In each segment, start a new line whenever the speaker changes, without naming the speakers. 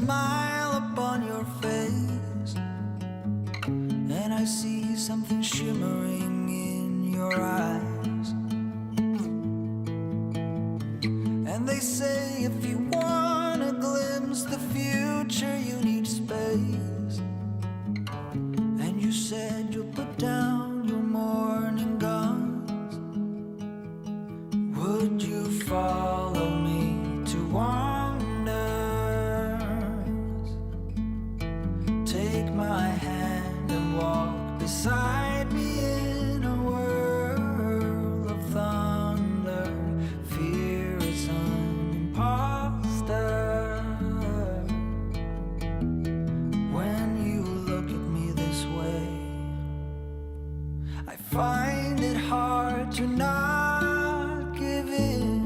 smile upon your face, and I see something shimmering in your eyes. And they say if you wanna glimpse the future, you need space. And you said you'll put down your morning guns. Would you follow me to wonders? Take my hand and walk beside me in a world of thunder. Fear is an imposter. When you look at me this way, I find it hard to not give in.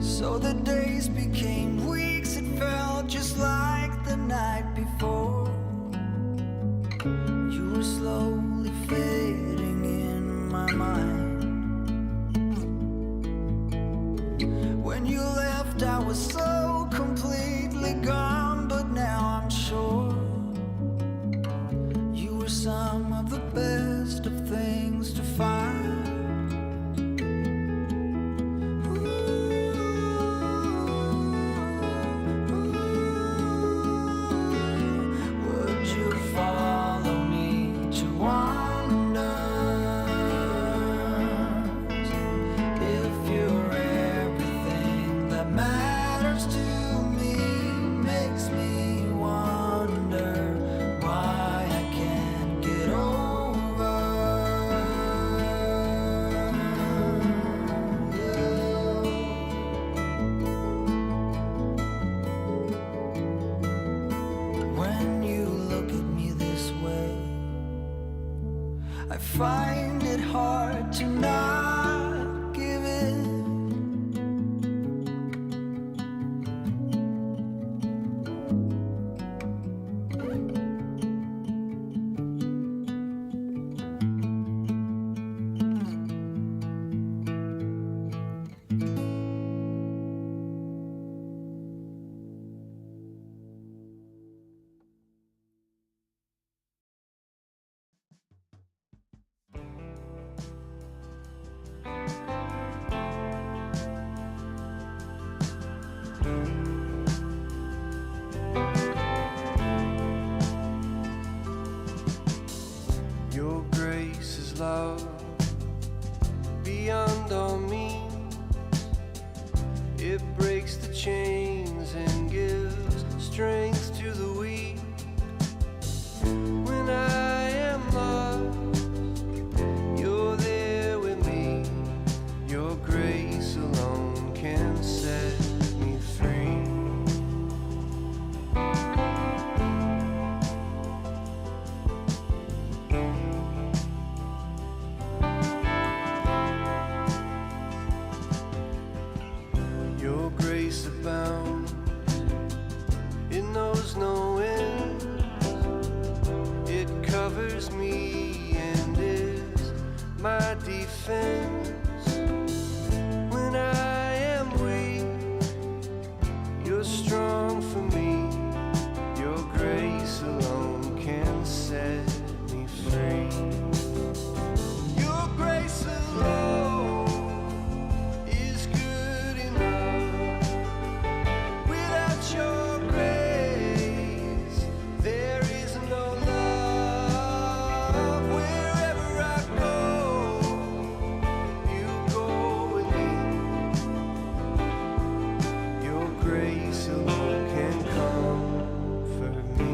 So the days became weeks, it felt just like the night before. You were slowly fading in my mind. When you left, I was so completely gone, but now I'm sure you were some of the best of things to find. Would you follow me to wonders? If you're everything that matters to me, makes me wonder why I can't get over you. When you look at me this way, I find it hard to not give in.
Your grace is love beyond all means. It breaks the chains and gives strength to the weak. When I am lost, you're there with me. Your grace alone can set me free. Your grace abounds, it knows no end. It covers me and is my defense. When I am weak, you're strong for me. Your grace alone can set me free. Your grace alone is good enough. Without your grace, there is no love. Wherever I go, you go with me. Your grace alone can comfort me.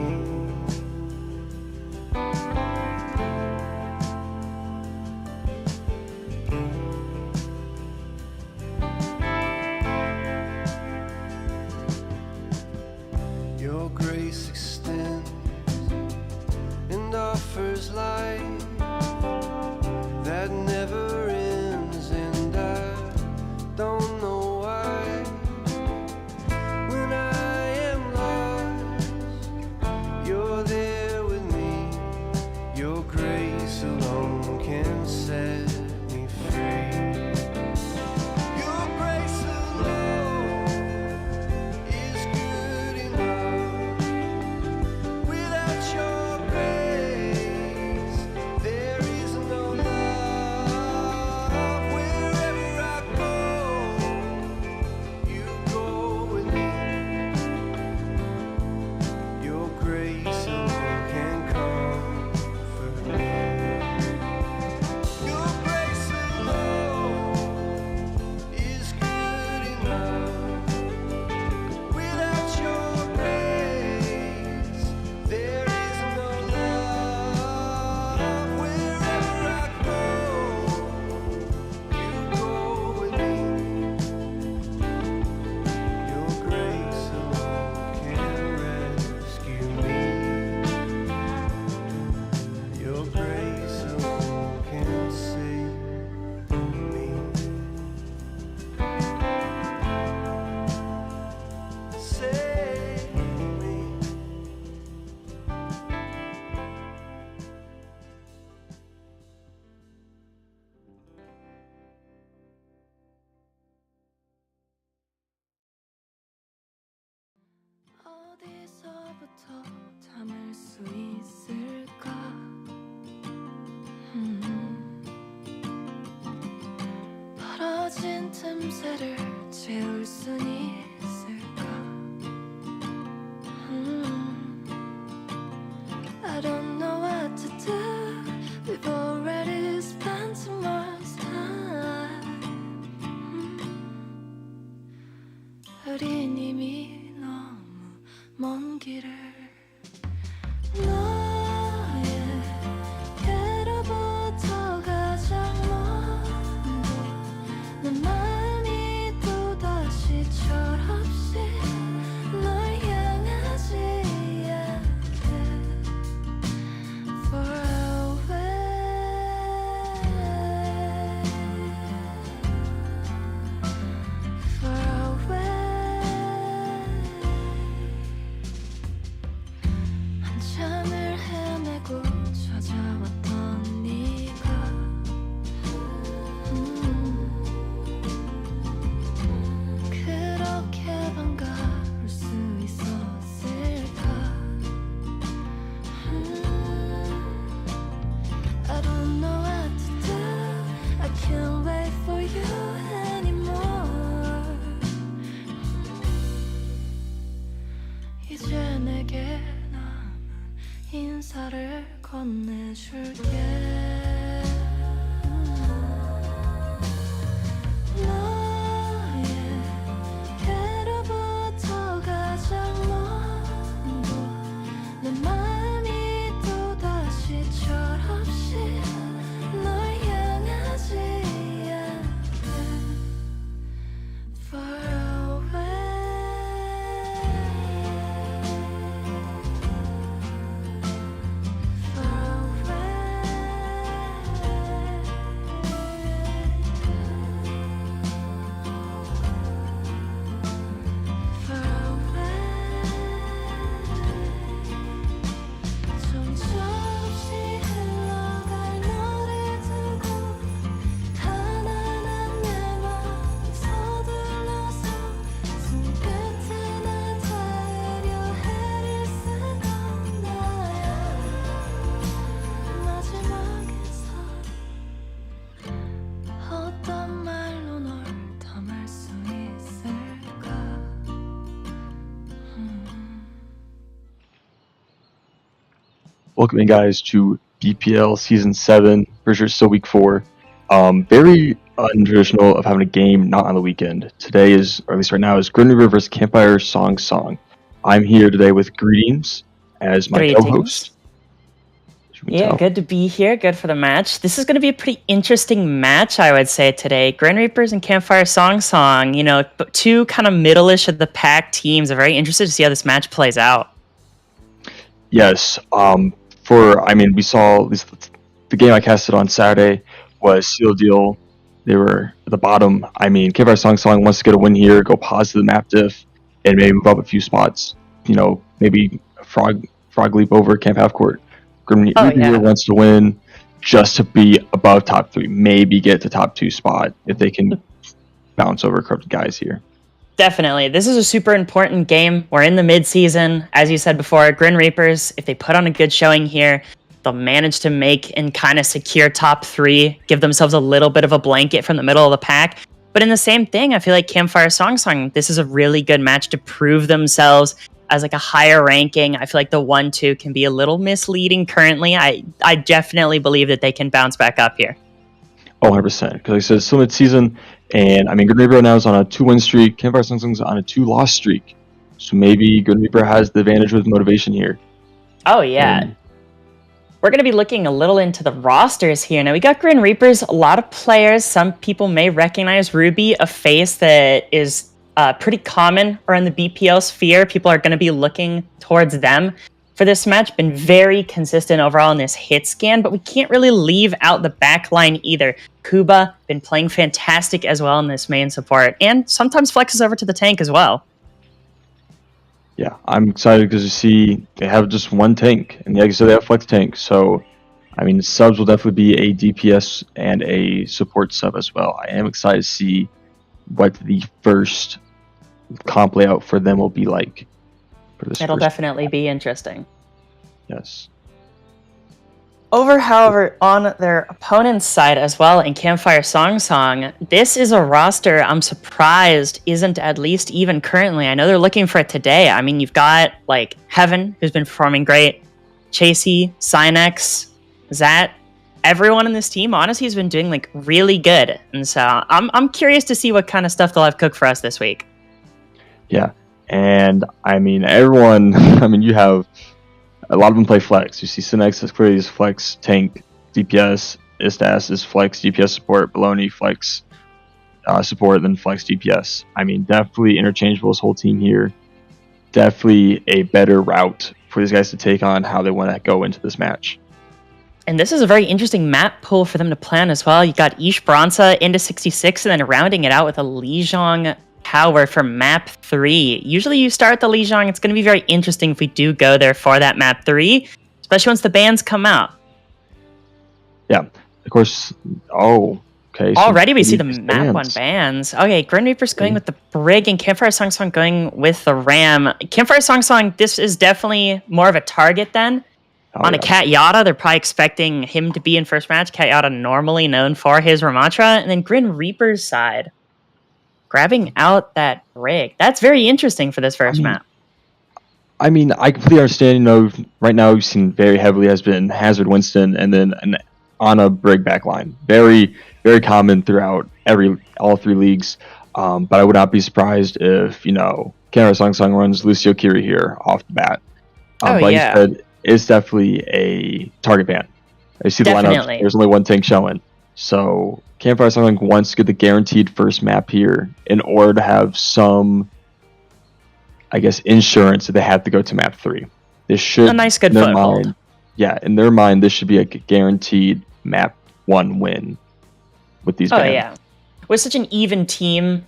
Your grace extends and offers light that never ends, and I don't know why. When I am lost,
틈새를 채울 순 있을까? I don't know what to do. We've already spent too much time. 우린 이미 너무 먼 길을 너에게로부터 가장 먼저 내 마음이 또다시 철없이 널 향하지 않게 Far away 한참을 헤매고 찾아왔던 네가 그렇게 반가울 수 있었을까? I don't know what to do. I can't wait for you anymore. 이제 내게 남은 인사를 건네줄게. 너에게로부터 가장 먼저 내 마음이 또다시 철없이 널 향하지 않게 Far 정처없이 흘러갈 너를 두고 가난한 내 맘 서둘러서 손끝에 날 닿으려 애를 쓰던 나야 마지막에서 어떤 말로 널 담을 수 있을까?
Welcome in, guys, to BPL Season 7 versus still Week 4. Very untraditional of having a game not on the weekend. Today is, or at least right now, is Grin versus Campfire Song. I'm here today with Greetings as my
Greetings.
co-host. As you can
Yeah,
tell.
good to be here. Good for the match. This is going to be a pretty interesting match, I would say, today. Grin Reapers and Campfire Song. You know, two kind of middle-ish of the pack teams. I'm very interested to see how this match plays out.
Yes. We saw at least the game I casted on Saturday was Seal Deal. They were at the bottom. Campfire Song wants to get a win here, go positive map diff, and maybe move up a few spots. You know, maybe a frog leap over Camp Half Court. Grim Reaper wants to win just to be above top 3, maybe get to top 2 spot if they can bounce over corrupted guys here.
Definitely. This is a super important game. We're in the mid-season. As you said before, Grin Reapers, if they put on a good showing here, they'll manage to make and kind of secure top 3, give themselves a little bit of a blanket from the middle of the pack. But in the same thing, I feel like Campfire Song, this is a really good match to prove themselves as like a higher ranking. I feel like the 1-2 can be a little misleading currently. I definitely believe that they can bounce back up here.
Oh, 100%. Because like I said, it's still mid-season, and Grin Reaper now is on a 2-win streak. Campfire Song's on a 2-loss streak. So maybe Grin Reaper has the advantage with motivation here.
Oh, yeah. We're going to be looking a little into the rosters here. Now, we got Grin Reapers, a lot of players. Some people may recognize Ruby, a face that is pretty common around the BPL sphere. People are going to be looking towards them for this match. Been very consistent overall in this hit scan, but we can't really leave out the back line either. Kuba, been playing fantastic as well in this main support, and sometimes flexes over to the tank as well.
Yeah, I'm excited because you see they have just one tank, and like you said, they have flex tank. So, subs will definitely be a DPS and a support sub as well. I am excited to see what the first comp layout for them will be like. For this
It'll definitely be interesting.
Yes.
Over, however, on their opponent's side as well in Campfire Song, this is a roster I'm surprised isn't at least even currently. I know they're looking for it today. I mean, you've got like Heaven, who's been performing great, Chasey, Synex, Zat. Everyone in this team, honestly, has been doing like really good. And so I'm curious to see what kind of stuff they'll have cooked for us this week.
Yeah. And I mean, everyone, I mean, you have a lot of them play flex. You see Synex is clearly his flex tank DPS. Istas is flex DPS support. Baloney flex support, then flex DPS. I mean, definitely interchangeable, this whole team here. Definitely a better route for these guys to take on how they want to go into this match.
And this is a very interesting map pool for them to plan as well. You got Ish Bronza into 66 and then rounding it out with a Lijiang Tower for map 3. Usually you start the Lijiang. It's going to be very interesting if we do go there for that map 3, especially once the bans come out.
Yeah, of course. Oh, okay. So
already we see the map 1 bans. Okay, Grin Reaper's going with the Brig and Campfire Song going with the Ram. Campfire Song, this is definitely more of a target then. On a Cat Yada, they're probably expecting him to be in first match. Cat Yada normally known for his Ramatra. And then Grin Reaper's side, grabbing out that Brig. That's very interesting for this first map.
I mean, I completely understand, you know, right now we've seen very heavily has been Hazard Winston and then an Ana Brig backline. Very, very common throughout all 3 leagues. But I would not be surprised if, you know, Campfire Song runs Lucio Kiri here off the bat. Like you said, it's definitely a target ban. You see the lineup, there's only 1 tank showing. So Campfire Song wants to get the guaranteed first map here in order to have some, I guess, insurance that they have to go to map 3. This should
a nice good foothold.
Yeah, in their mind, this should be a guaranteed map 1 win with these bans.
Oh yeah, with such an even team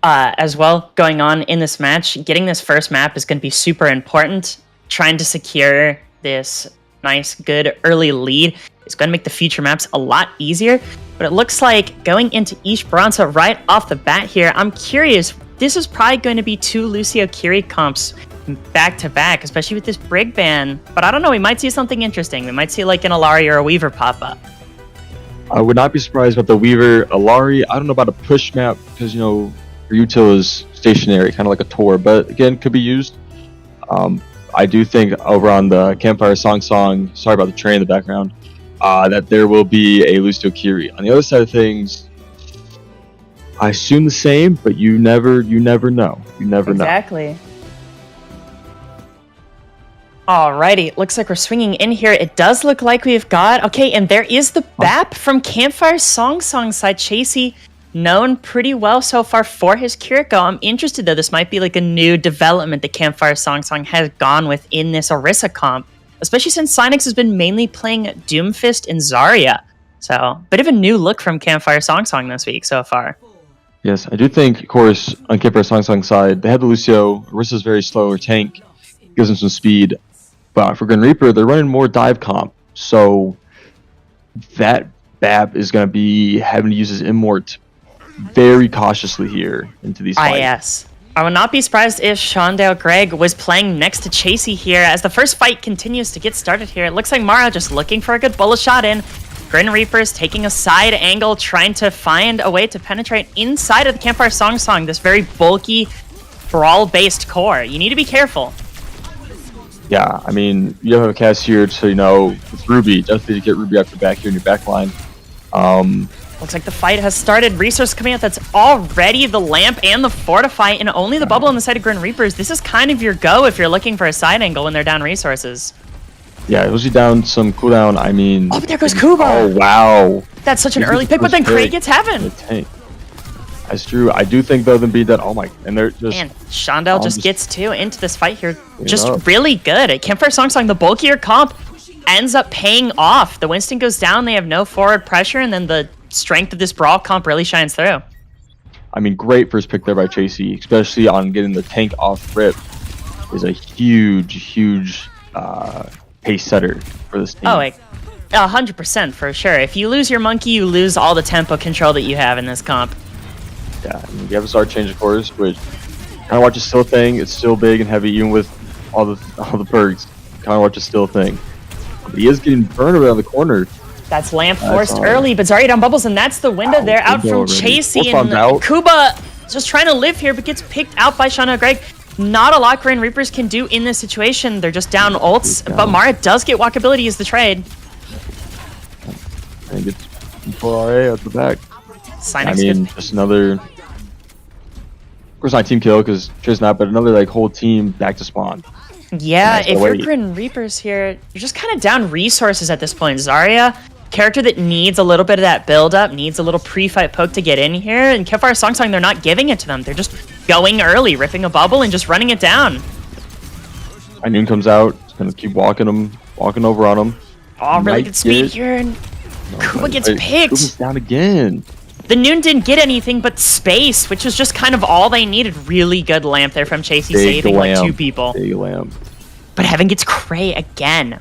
as well going on in this match, getting this first map is going to be super important. Trying to secure this nice, good early lead is going to make the future maps a lot easier. But it looks like going into Ish Bronza right off the bat here, I'm curious. This is probably going to be 2 Lucio Kiri comps back to back, especially with this Brig ban. But I don't know, we might see something interesting. We might see like an Alari or a Weaver pop up.
I would not be surprised about the Weaver Alari. I don't know about a push map because, you know, Ryutil is stationary, kind of like a Tor, but again, could be used. I do think over on the Campfire Song, sorry about the train in the background, that there will be a Lucio Kiri. On the other side of things, I assume the same, but you never know. You never know.
Exactly. Alrighty, looks like we're swinging in here. It does look like we've got... Okay, and there is the BAP from Campfire Song side. Chasey, known pretty well so far for his Kiriko. I'm interested, though. This might be like a new development that Campfire Song has gone with in this Orisa comp, especially since Synex has been mainly playing Doomfist and Zarya. So, bit of a new look from Campfire Song this week so far.
Yes, I do think, of course, on Campfire Song side, they had the Lucio. Orisa's very slow, or tank, gives him some speed. But for Grin Reaper, they're running more dive comp. So that BAP is going to be having to use his Immort very cautiously here into these fights.
Yes. I would not be surprised if Shondale Greg was playing next to Chasey here as the first fight continues to get started here. It looks like Mara just looking for a good bullet shot in. Grin Reaper's taking a side angle, trying to find a way to penetrate inside of the Campfire Song, this very bulky, brawl-based core. You need to be careful.
Yeah, I mean, you don't have a cast here, so, you know, with Ruby, definitely get Ruby after back here in your back line.
Looks like the fight has started. Resource coming out. That's already the lamp and the fortify, and only the bubble on the side of Grin Reapers. This is kind of your go if you're looking for a side angle when they're down resources.
Yeah, it was you down some cooldown. I mean...
Oh, but there goes Kuba!
Oh, wow.
That's such an early pick, but then Craig gets Heaven.
That's true. I do think, though, them being that... Oh, my... And they're just...
Man, Shondale just gets 2 into this fight here. Just really good. At Campfire Song, the bulkier comp ends up paying off. The Winston goes down. They have no forward pressure, and then the strength of this brawl comp really shines through.
I mean, great first pick there by Chasey, especially on getting the tank off rip. Is a huge pace setter for this team.
Oh, 100% for sure. If you lose your monkey, you lose all the tempo control that you have in this comp.
Yeah, I mean, you have a start change, of course, which kind of watch a still thing. It's still big and heavy, even with all the perks. Kind of watch a still thing. But he is getting burned around the corner.
That's Lamp forced early, but Zarya down bubbles, and that's the window there out from Chasey. And Kuba just trying to live here, but gets picked out by Shauna Greg. Not a lot Grin Reapers can do in this situation. They're just down ults, but Mara does get walkability as the trade.
And gets 4RA at the back.
Sinix
I mean, just another... Of course not team kill, because Trey's not, but another like whole team back to spawn.
Yeah, if you're Grin Reapers here, you're just kind of down resources at this point. Zarya, character that needs a little bit of that build-up, needs a little pre-fight poke to get in here, and Campfire Song, they're not giving it to them. They're just going early, ripping a bubble, and just running it down.
Noon comes out, just gonna keep walking over on him.
Oh, really good speed here, and Kuba gets picked.
Kuba's down again.
The Noon didn't get anything but space, which was just kind of all they needed. Really good lamp there from Chasey, saving like 2 people.
Big lamp.
But Heaven gets Cray again.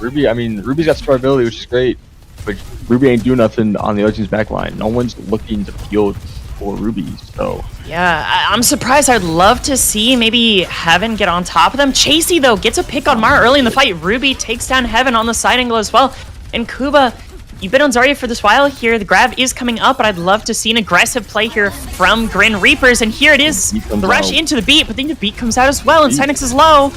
Ruby, I mean, Ruby's got survivability, which is great, but Ruby ain't doing nothing on the other team's backline. No one's looking to field for Ruby, so...
Yeah, I'm surprised. I'd love to see maybe Heaven get on top of them. Chasey, though, gets a pick on Mara early in the fight. Ruby takes down Heaven on the side angle as well. And Kuba, you've been on Zarya for this while here. The grab is coming up, but I'd love to see an aggressive play here from Grin Reapers. And here it is, the rush into the beat, but then the beat comes out as well, and Sinix is low.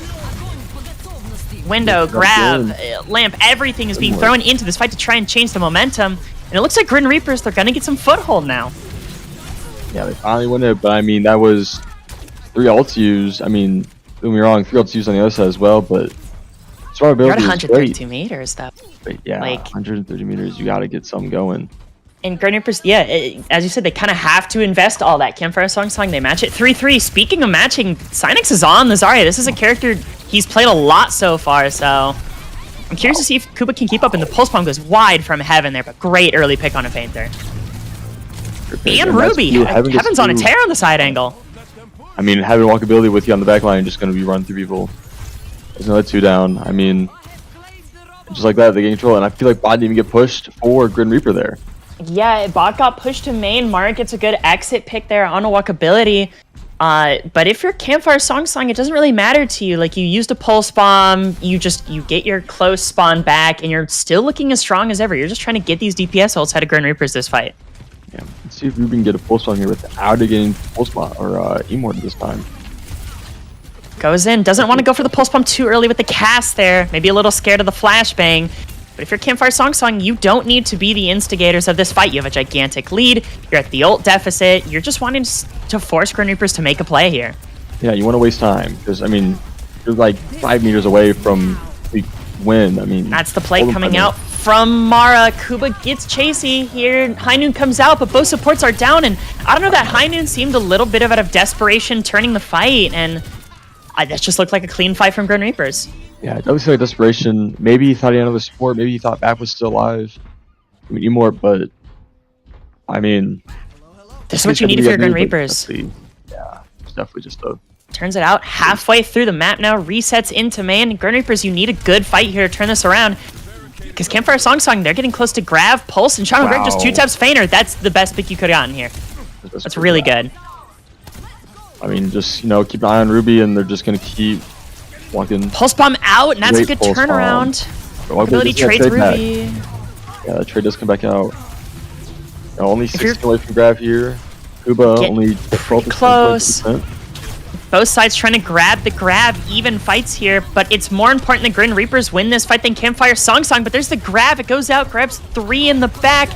Window, grab, lamp, everything is being thrown into this fight to try and change the momentum. And it looks like Grin Reapers, they're going to get some foothold now.
Yeah, they finally win it, but I mean, that was 3 ults used. I mean, don't get me wrong, 3 ults used on the other side as well, but survivability
You're at 132 meters, though.
But yeah,
like
130 meters, you got to get something going.
And Grin Reapers, yeah, as you said, they kind of have to invest all that. Campfire Song, they match it 3-3. Speaking of matching, Sinix is on the Zarya. This is a character he's played a lot so far, so I'm curious to see if Kuba can keep up. And the pulse bomb goes wide from Heaven there, but great early pick on a feint there. And Ruby, Heaven's on a tear on the side angle.
I mean, having walkability with you on the back line, just going to be run through people. There's another 2 down. I mean, just like that, they get control, and I feel like bot didn't even get pushed for Grin Reaper there.
Yeah, bot got pushed to main. Mark gets a good exit pick there on a walkability. But if you're Campfire Song, it doesn't really matter to you. Like, you used a pulse bomb, you get your close spawn back, and you're still looking as strong as ever. You're just trying to get these DPS ults out of Grin Reapers this fight.
Yeah, let's see if Ruby can get a pulse bomb here without getting pulse bomb or Emord this time.
Goes in, doesn't want to go for the pulse bomb too early with the cast there. Maybe a little scared of the flashbang. But if you're Campfire Song, you don't need to be the instigators of this fight. You have a gigantic lead. You're at the ult deficit. You're just wanting to force Grin Reapers to make a play here. Yeah,
you want to waste time because, I mean, you're like 5 meters away from the win. I mean,
that's the play coming out from Mara. Kuba gets Chasey here. High Noon comes out, but both supports are down. And I don't know, that High Noon seemed a little bit out of desperation turning the fight. And that just looked like a clean fight from Grin Reapers.
Yeah, it does feel like desperation. Maybe he thought he had another support. Maybe he thought Back was still alive. I mean, Emort, but I mean,
this is what you need for your Grin Reapers.
Yeah, it's definitely just a.
Turns it out halfway through the map now, resets into main. Grin Reapers, you need a good fight here to turn this around. Because Campfire Song, they're getting close to Grav, Pulse, and Shadow Greg just 2 taps Fainter. That's the best pick you could have gotten here. That's really good.
I mean, just, keep an eye on Ruby, and they're just going to keep walking.
Pulse Bomb out, and that's a good turnaround. Ability trades Ruby.
Yeah, that trade does come back out. Only 16 away from Grav here. Kuba only 12%
close. Both sides trying to grab the grab. Even fights here, but it's more important that Grin Reapers win this fight than Campfire Song. But there's the grab. It goes out, grabs 3 in the back,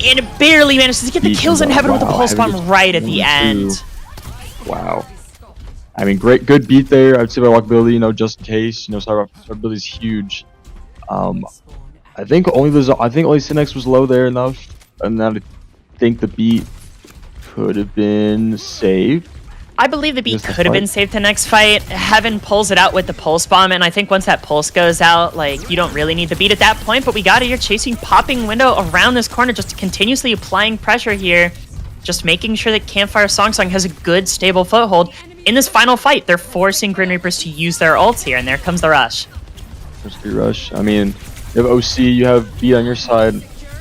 and it barely manages to get the kills in Heaven with the Pulse Bomb right at the end.
Wow. I mean, good beat there. I would say by walkability, just in case. Survivability is huge. I think only Sinix was low there enough, and I think the beat could have been saved.
I believe the beat could have been saved the next fight. Heaven pulls it out with the pulse bomb, and I think once that pulse goes out, you don't really need the beat at that point. But we got it here, chasing popping window around this corner, just continuously applying pressure here, just making sure that Campfire Song has a good, stable foothold. In this final fight, they're forcing Grin Reapers to use their ults here, and there comes the rush.
There's the rush. I mean, you have OC, you have B on your side.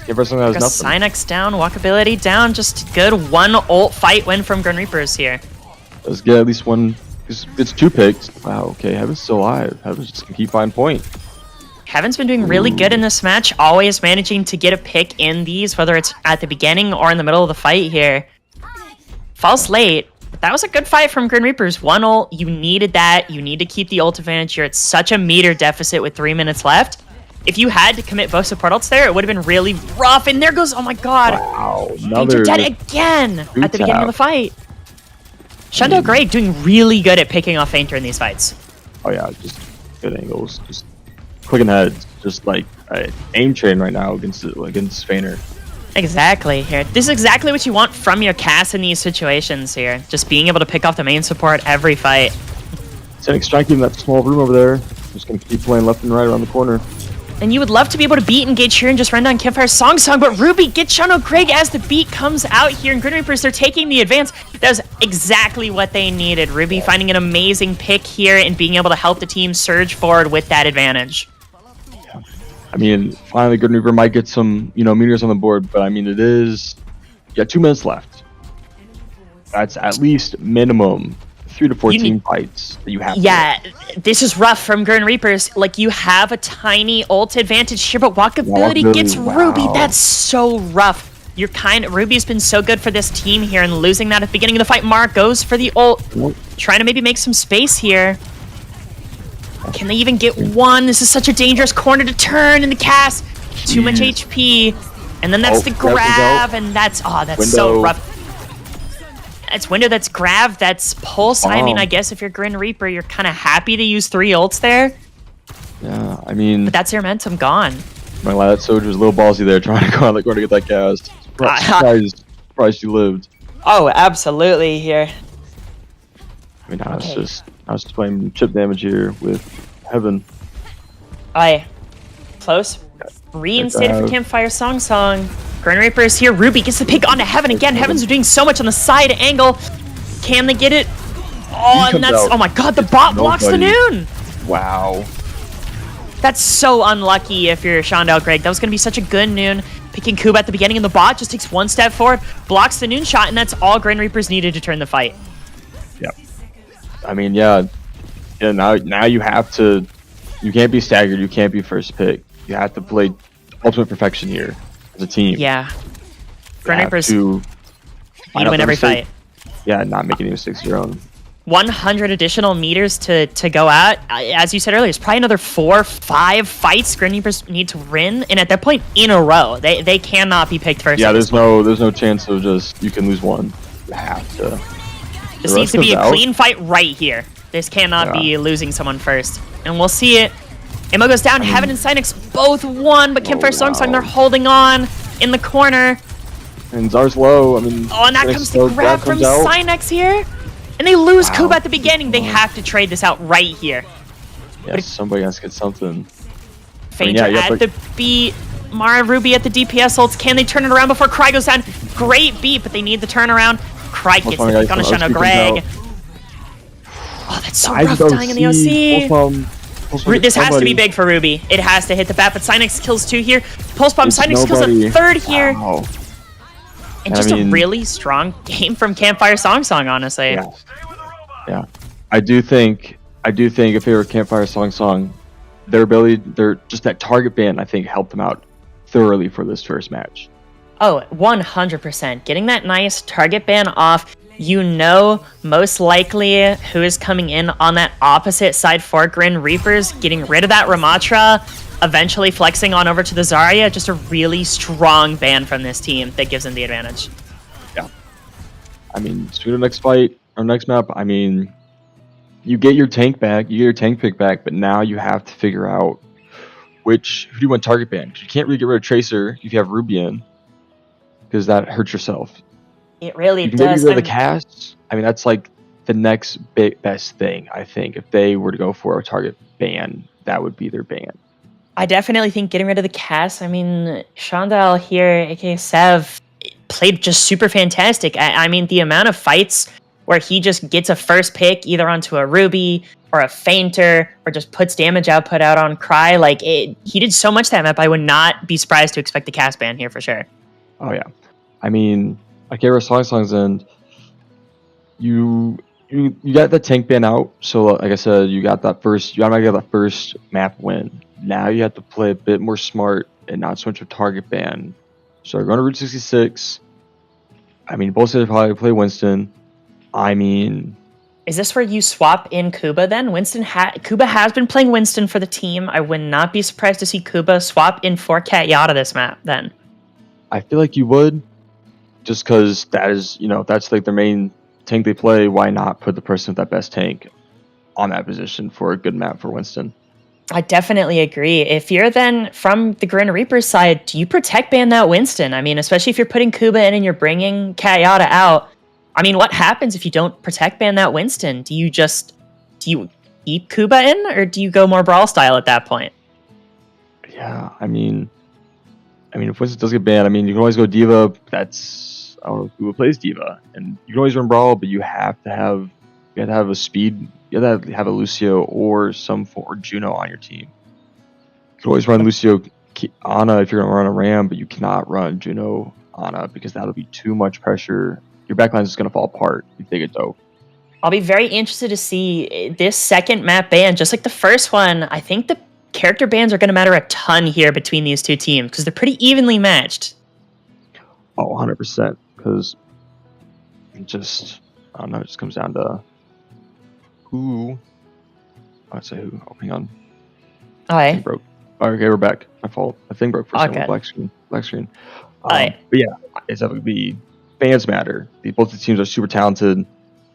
Campfire Song has nothing.
Sinix down, walkability down, just good 1 ult fight win from Grin Reapers here.
Let's get at least one It's 2 picks. Wow, okay, Heaven's still alive. Heaven's just gonna keep finding point.
Heaven's been doing really good in this match, always managing to get a pick in these, whether it's at the beginning or in the middle of the fight here. Falls late. That was a good fight from Grin Reapers. 1 ult, you needed that. You need to keep the ult advantage. You're at such a meter deficit with 3 minutes left. If you had to commit both support ults there, it would have been really rough. And there goes, oh my god.
Wow,
Danger dead again at the beginning of the fight. Shandell Gray doing really good at picking off Fainter in these fights.
Oh yeah, just good angles, just clicking heads, just like aim train right now against Fainter.
Exactly here. This is exactly what you want from your cast in these situations here. Just being able to pick off the main support every fight.
Sending striking in that small room over there. Just gonna keep playing left and right around the corner.
And you would love to be able to beat Engage here and just run down Campfire Song, but Ruby gets Shano Craig as the beat comes out here, and Grin Reapers, they're taking the advance. That was exactly what they needed. Ruby finding an amazing pick here and being able to help the team surge forward with that advantage.
I mean, finally, Grin Reaper might get some, meters on the board, but I mean, it is, 2 minutes left. That's at least minimum 3 to 14 fights that you have.
Yeah, this is rough from Grin Reapers. Like, you have a tiny ult advantage here, but walkability gets Ruby. That's so rough. Ruby's been so good for this team here, and losing that at the beginning of the fight. Mark goes for the ult, trying to maybe make some space here. Can they even get one? This is such a dangerous corner to turn in the cast. Too much HP. And then that's the grab, and that's so rough. It's window, that's grab, that's pulse. I mean, I guess if you're Grin Reaper, you're kind of happy to use 3 ults there.
Yeah, I mean...
But that's your momentum gone.
My glad that Soldier's a little ballsy there, trying to go out the corner to get that cast. Surprised she lived.
Oh, absolutely here.
I mean, I was just playing chip damage here with Heaven.
Close. Reinstated for Campfire Song. Grin Reapers here. Ruby gets the pick onto Heaven again. Heaven's doing so much on the side angle. Can they get it? Oh, and that's... Oh my god, the bot blocks the noon!
Wow.
That's so unlucky if you're Shandell Craig. That was going to be such a good noon. Picking Kuba at the beginning, and the bot just takes 1 step forward, blocks the noon shot, and that's all Grin Reapers needed to turn the fight.
Yep. I mean, yeah, now you have to... You can't be staggered. You can't be first pick. You have to play ultimate perfection here as a team.
Yeah. Grin Reapers need to win every fight.
Yeah, not making any mistakes of your own.
100 additional meters to go out. As you said earlier, it's probably another 4 or 5 fights Grin Reapers need to win, and at that point, in a row. They cannot be picked first.
Yeah, there's no chance of just, you can lose one. You have to.
This needs to be a clean fight right here. This cannot be losing someone first. And we'll see it. Immo goes down, Heaven and Cynex both won, but Campfire Song, they're holding on in the corner.
And Zar's low, and
that comes the grab from Cynex here. And they lose Kuba at the beginning. They have to trade this out right here.
Yeah, somebody has to get something.
Fainter at the beat. Mara Ruby at the DPS ults. Can they turn it around before Cry goes down? Great beat, but they need the turnaround. Cry gets the pick on a Shano Greg. Oh, that's so rough dying in the OC. This has to be big for Ruby. It has to hit the bat, but Cynex kills 2 here. Pulse Bomb, Cynex kills a 3rd here. Wow. And just a really strong game from Campfire Song, honestly.
Yeah. I do think if they were Campfire Song, their just that target ban, I think, helped them out thoroughly for this first match.
Oh, 100%. Getting that nice target ban off, most likely who is coming in on that opposite side for Grin Reapers, getting rid of that Ramatra, eventually flexing on over to the Zarya. Just a really strong ban from this team that gives them the advantage.
Yeah. I mean, through the next fight, or next map, I mean, you get your tank back, you get your tank pick back, but now you have to figure out who do you want target ban? Because you can't really get rid of Tracer if you have Ruby in, because that hurts yourself.
It really does.
Get rid of the casts. I mean, that's like the next best thing, I think. If they were to go for a target ban, that would be their ban.
I definitely think getting rid of the cast. I mean, Shandell here, aka Sev, played just super fantastic. I mean, the amount of fights where he just gets a first pick either onto a Ruby or a Fainter or just puts damage output out on Cry. He did so much that map. I would not be surprised to expect the cast ban here for sure.
Oh, yeah. I mean, like Era Song's end, you got the tank ban out, so like I said, you got that first. You gotta get that first map win. Now you have to play a bit more smart and not so much of target ban. So you're going to Route 66. I mean, both sides probably play Winston. I mean,
Is this where you swap in Kuba then? Kuba has been playing Winston for the team. I would not be surprised to see Kuba swap in for Cat Yada this map then.
I feel like you would, just because that is, that's like their main tank they play. Why not put the person with that best tank on that position for a good map for Winston?
I definitely agree. If you're then from the Grin Reaper side, do you protect ban that Winston? I mean, especially if you're putting Kuba in and you're bringing Cat Yada out. I mean, what happens if you don't protect ban that Winston? Do you keep Kuba in, or do you go more brawl style at that point?
Yeah, I mean, if Winston does get banned, I mean, you can always go Diva. I don't know who plays Diva, and you can always run Brawl, but you have to have a speed. You have to have a Lucio or Juno on your team. You can always run Lucio Ana if you're gonna run a Ram, but you cannot run Juno Ana because that'll be too much pressure. Your backline is gonna fall apart if they get dope.
I'll be very interested to see this second map ban, just like the first one. I think the character bans are going to matter a ton here between these two teams because they're pretty evenly matched.
Oh, 100%. Because I don't know, it just comes down to who. I'd say who. Oh, hang on.
Alright.
Thing broke. Okay, we're back. My fault. My thing broke for a second.
Okay.
Black screen.
Alright.
But yeah, it's definitely be bans matter. Both the teams are super talented.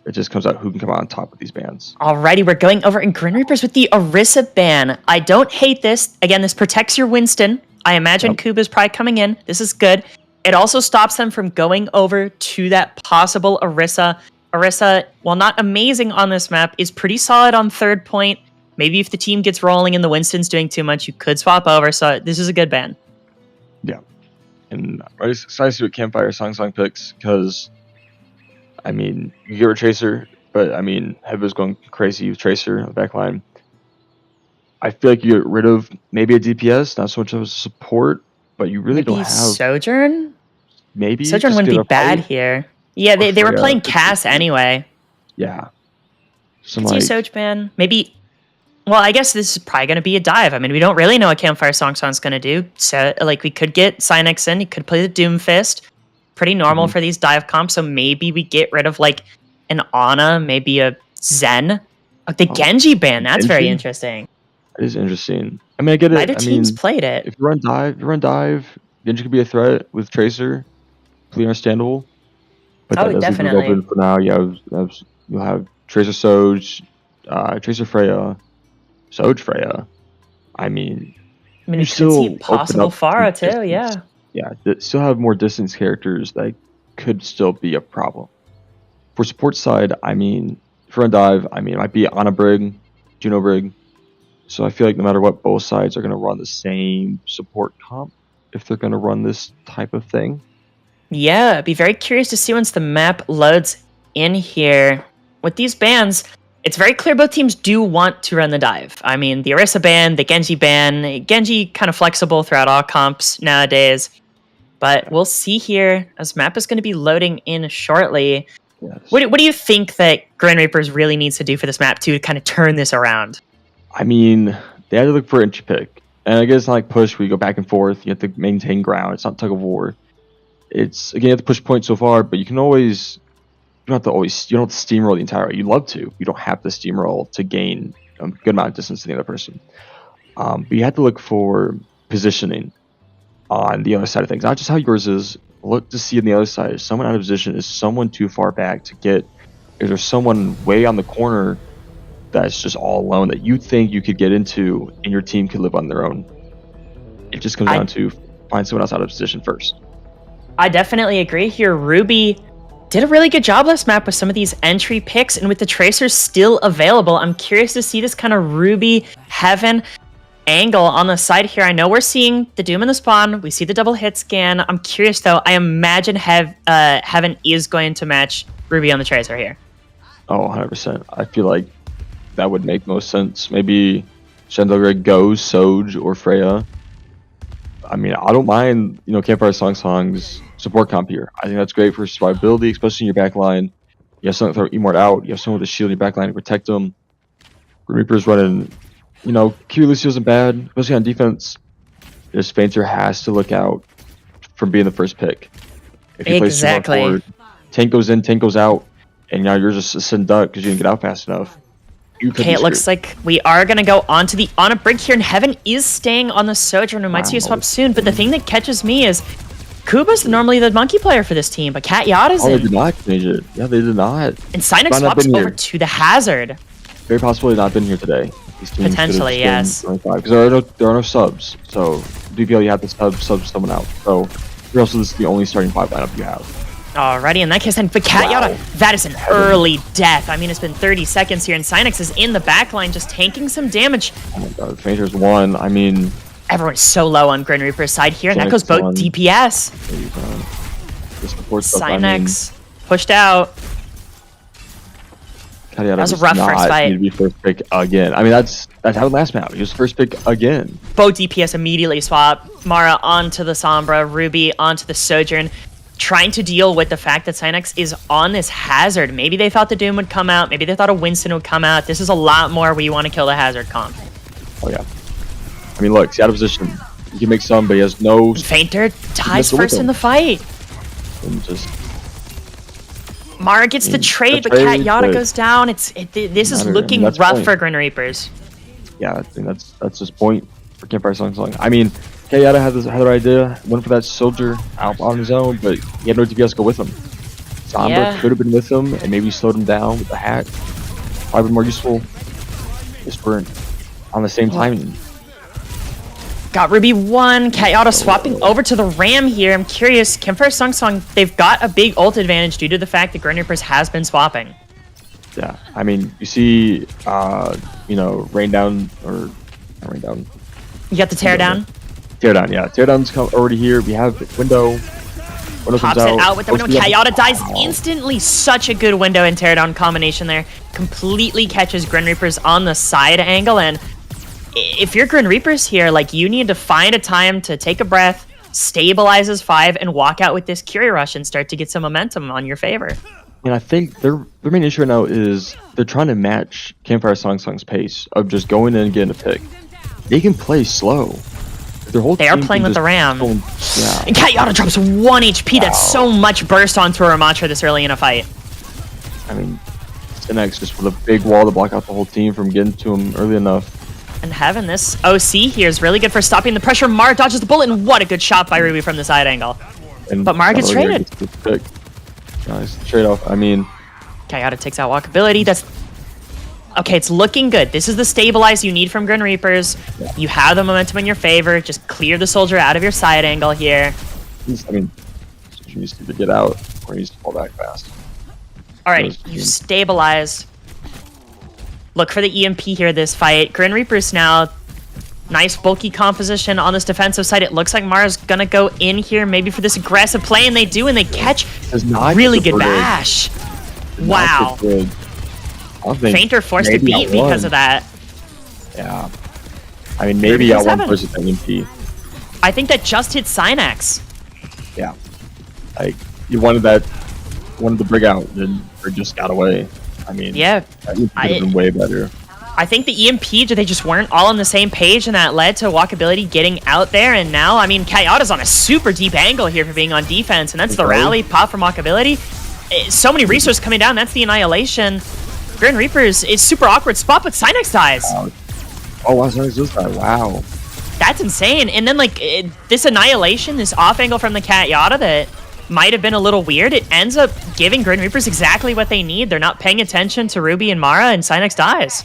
It just comes out who can come out on top with these bans.
Alrighty, we're going over in Grin Reapers with the Orisa ban. I don't hate this. Again, this protects your Winston. I imagine Kuba's probably coming in. This is good. It also stops them from going over to that possible Orisa. Orisa, while not amazing on this map, is pretty solid on third point. Maybe if the team gets rolling and the Winston's doing too much, you could swap over. So this is a good ban.
Yeah. And I'm excited to see what Campfire Song picks because, I mean, you get rid of Tracer, but I mean, Heavy's going crazy with Tracer on the back line. I feel like you get rid of maybe a DPS, not so much of a support, but you really don't have
Sojourn?
Maybe
Sojourn
just
wouldn't
get
be
a
bad
fight.
here. Yeah, they were
Freya.
playing Cass anyway.
Yeah. Some
Could see Soj ban. Maybe. Well, I guess this is probably going to be a dive. I mean, we don't really know what Campfire Song's going to do. So, like, we could get Synex in. He could play the Doomfist. Pretty normal for these dive comps. So maybe we get rid of, like, an Ana, maybe a Zen. The Genji ban. That's very
Genji?
interesting.
It is interesting. I mean, I get it.
Neither team's played it.
If you run dive, Genji could be a threat with Tracer. Completely understandable. But that doesn't leave it open for now. You'll have Tracer Soj, Tracer Freya, Soj Freya. I mean,
you could see possible Pharah too, yeah.
Yeah, still have more distance characters that could still be a problem. For support side, I mean, if you run dive, I mean, it might be Ana Brig, Juno Brig. So I feel like no matter what, both sides are going to run the same support comp if they're going to run this type of thing.
Yeah, I'd be very curious to see once the map loads in here. With these bans, it's very clear both teams do want to run the dive. I mean, the Orisa ban, the Genji ban. Genji kind of flexible throughout all comps nowadays. But we'll see here as map is going to be loading in shortly.
Yes.
What do you think that Grin Reapers really needs to do for this map to kind of turn this around?
I mean, they had to look for an entry pick. And I guess it's not like push where you go back and forth. You have to maintain ground. It's not tug of war. It's, again, you have to push points so far, but you don't have to steamroll the entire way. You'd love to. You don't have to steamroll to gain a good amount of distance to the other person. But you have to look for positioning on the other side of things. Not just how yours is. Look to see on the other side. Is someone out of position? Is someone too far back to get? Is there someone way on the corner that's just all alone that you think you could get into and your team could live on their own? It just comes down to find someone else out of position first.
I definitely agree here. Ruby did a really good job last map with some of these entry picks, and with the Tracers still available, I'm curious to see this kind of Ruby Heaven angle on the side here. I know we're seeing the Doom in the spawn. We see the double hit scan. I'm curious, though. I imagine Heaven is going to match Ruby on the Tracer here.
Oh, 100%. I feel like that would make most sense. Maybe Shandogre goes Soj or Freya. I mean, I don't mind, Campfire Song's support comp here. I think that's great for survivability, especially in your back line. You have someone to throw Emort out. You have someone with a shield in your backline to protect him. Reaper's running. You know, Q Lucio isn't bad, especially on defense. Just Fainter has to look out from being the first pick. If he plays too far forward, tank goes in, tank goes out, and now you're just a sitting duck because you didn't get out fast enough.
Okay, it looks like we are going to go onto the on a brig here, and Heaven is staying on the Sojourn. We might see a swap soon, but the thing that catches me is Kuba's normally the monkey player for this team, but Cat Yada's in.
They did not change it. Yeah, they did not.
And Cynex swaps over to the Hazard.
Very possibly not been here today.
Potentially, yes.
Because there are no subs, so BPL you have to sub someone out. So you're also this is the only starting 5 lineup you have.
Alrighty, in that case then, but Cat Yada, that is an early death. I mean, it's been 30 seconds here, and Cynex is in the backline just tanking some damage.
Oh my god, Fainter's one. I mean...
Everyone's so low on Grin Reaper's side here, and that goes both DPS. Cynex pushed out. That was a rough first fight.
Need to be first pick again. I mean, that's how last map. He was first pick again.
Both DPS immediately swap. Mara onto the Sombra, Ruby onto the Sojourn, trying to deal with the fact that Cynex is on this Hazard. Maybe they thought the Doom would come out. Maybe they thought a Winston would come out. This is a lot more where you want to kill the Hazard comp.
Oh, yeah. I mean, look, he's out of position. He can make some, but he has no...
Fainter dies first in the fight.
And just...
Mara gets the trade, but Cat Yada goes down. This is looking rough for Grin Reapers.
Yeah, I think that's his point for Campfire Song. I mean, Cat Yada had the right idea, went for that soldier out on his own, but he had no DPS go with him. Sombra could have been with him and maybe slowed him down with the hack. Probably more useful. Just weren't on the same timing.
Got Ruby 1, Cat Yada swapping over to the Ram here. I'm curious, Campfire Song, they've got a big ult advantage due to the fact that Grin Reapers has been swapping.
Yeah, I mean, you see, you know, Rain Down, or not Rain Down.
You got the Teardown?
Teardown, yeah. Teardown's already here. We have Window.
Pops it out with the Window. Cat Yada dies instantly. Such a good Window and Teardown combination there. Completely catches Grin Reapers on the side angle, and if you're Grin Reapers here, like, you need to find a time to take a breath, stabilize his 5, and walk out with this Curie Rush and start to get some momentum on your favor.
And I think their main issue right now is they're trying to match Campfire Song's pace of just going in and getting a pick. They can play slow.
They are playing with the Ram.
Yeah.
And Cat Yada drops 1 HP. That's so much burst onto a Ramattra this early in a fight.
I mean, Cynex just with a big wall to block out the whole team from getting to him early enough.
And Heaven, this OC here is really good for stopping the pressure. Mara dodges the bullet, and what a good shot by Ruby from the side angle. But Mara gets traded.
Nice trade-off. I mean...
Cat Yada takes out walkability. That's... Okay, it's looking good. This is the stabilize you need from Grin Reapers. Yeah. You have the momentum in your favor. Just clear the soldier out of your side angle here.
I mean, he needs to either get out or he needs to fall back fast.
Alright, you stabilized. Look for the EMP here this fight. Grin Reapers now. Nice bulky composition on this defensive side. It looks like Mara's gonna go in here maybe for this aggressive play, and they do, and they catch really good bash. Wow. Fainter forced to beat because of that.
Yeah. I mean, maybe I one versus an EMP.
I think that just hit Cynex.
Yeah. Like, you wanted the brig out, then or just got away. I mean,
yeah,
that could have been way better.
I think the EMP, they just weren't all on the same page, and that led to walkability getting out there. And now, I mean, Cat Yada's on a super deep angle here for being on defense, and that's the rally pop from walkability. So many resources coming down. That's the annihilation. Grin Reapers is super awkward spot, but Cynex dies.
Oh, wow, Cynex does die. Wow.
That's insane. And then, like, this annihilation, this off angle from the Cat Yada that might have been a little weird, it ends up giving Grin Reapers exactly what they need. They're not paying attention to Ruby and Mara, and Cynex dies.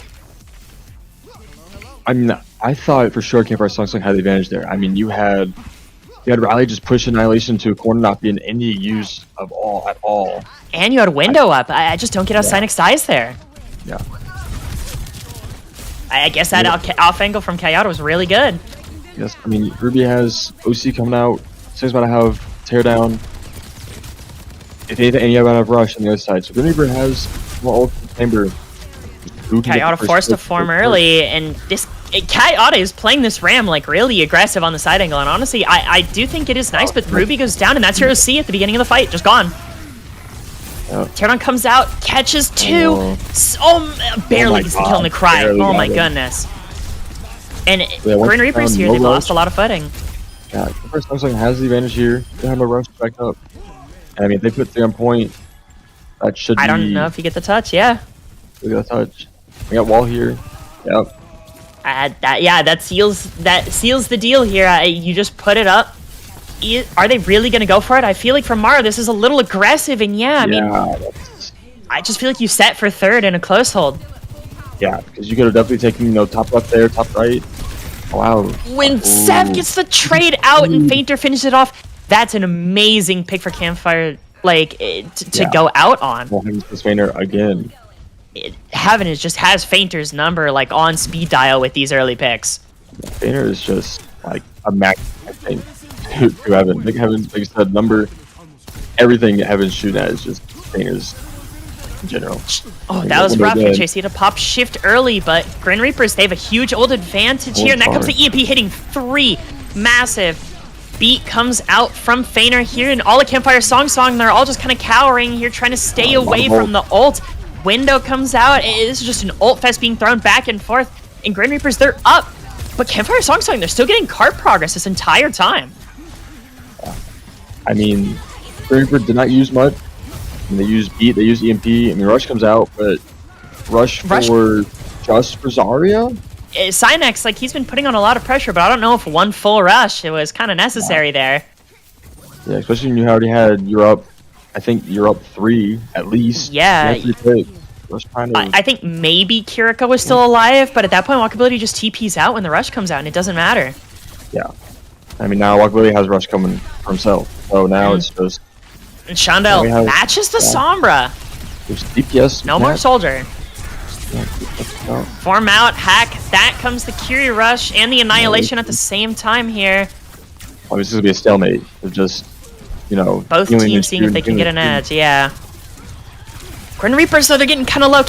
I mean, I thought for sure Campfire Song had the advantage there. I mean, you had Rally just push Annihilation to a corner, not being any use of at all.
And you had Window up. I just don't get how Cynex dies there.
Yeah.
I guess that off angle from Cat Yada was really good.
Yes, I mean, Ruby has OC coming out. Cynex about to have Teardown. If anything, you have Rush on the other side. So Grin Reaper has more ult in the chamber.
Cat Yada forced to form early, and this Cat Yada is playing this Ram like really aggressive on the side angle, and honestly, I do think it is nice, but Ruby goes down, and that's your OC at the beginning of the fight, just gone. Pterodon comes out, catches 2. Barely gets the kill in the cry. Oh my goodness. And Grin Reapers here, they lost a lot of footing.
Yeah, Campfire Song has the advantage here. They have a rush back up. I mean, if they put 3 on point, that should be...
I don't know if you get the touch, yeah.
We got a touch. We got wall here. Yep.
That seals the deal here. You just put it up. Are they really going to go for it? I feel like from Mara, this is a little aggressive, and I mean, I just feel like you set for 3rd in a close hold.
Yeah, because you could have definitely taken, top left there, top right. Wow.
When Sev gets the trade out and Fainter finishes it off, that's an amazing pick for Campfire, to go out on.
Well, this Fainter again.
Heaven just has Fainter's number, on speed dial with these early picks.
Fainter is just, a max, I think. To Heaven. Heaven, like I said, everything Heaven's shooting at is just Fainters in general.
Oh, that was rough for JC to pop shift early, but Grin Reapers, they have a huge old advantage here, and that comes the EMP hitting 3. Massive beat comes out from Fainter here, and all the Campfire Song, they're all just kind of cowering here, trying to stay away from the ult. Window comes out, this is just an ult fest being thrown back and forth, and Grin Reapers, they're up. But Campfire Song, they're still getting cart progress this entire time.
I mean, Grin Reaper did not use much. They use beat, they use EMP. I mean, Rush comes out, but Rush for just for Zarya?
Cynex, he's been putting on a lot of pressure, but I don't know if one full rush, it was kind of necessary there.
Yeah, especially when you already had, I think you're up 3 at least.
Yeah.
Rush kind of...
I think maybe Kiriko was still alive, but at that point, Walkability just TPs out when the rush comes out, and it doesn't matter.
Yeah. I mean, now Walkability has Rush coming for himself, so now it's just...
And Shandel matches the Sombra.
There's DPS.
No more Soldier.
Yeah,
Form out, hack. That comes the Curie Rush and the Annihilation at the same time here.
Well, this is going to be a stalemate. Of just,
both teams seeing if they can get an edge, yeah. Grin Reapers, though, they're getting kind of low.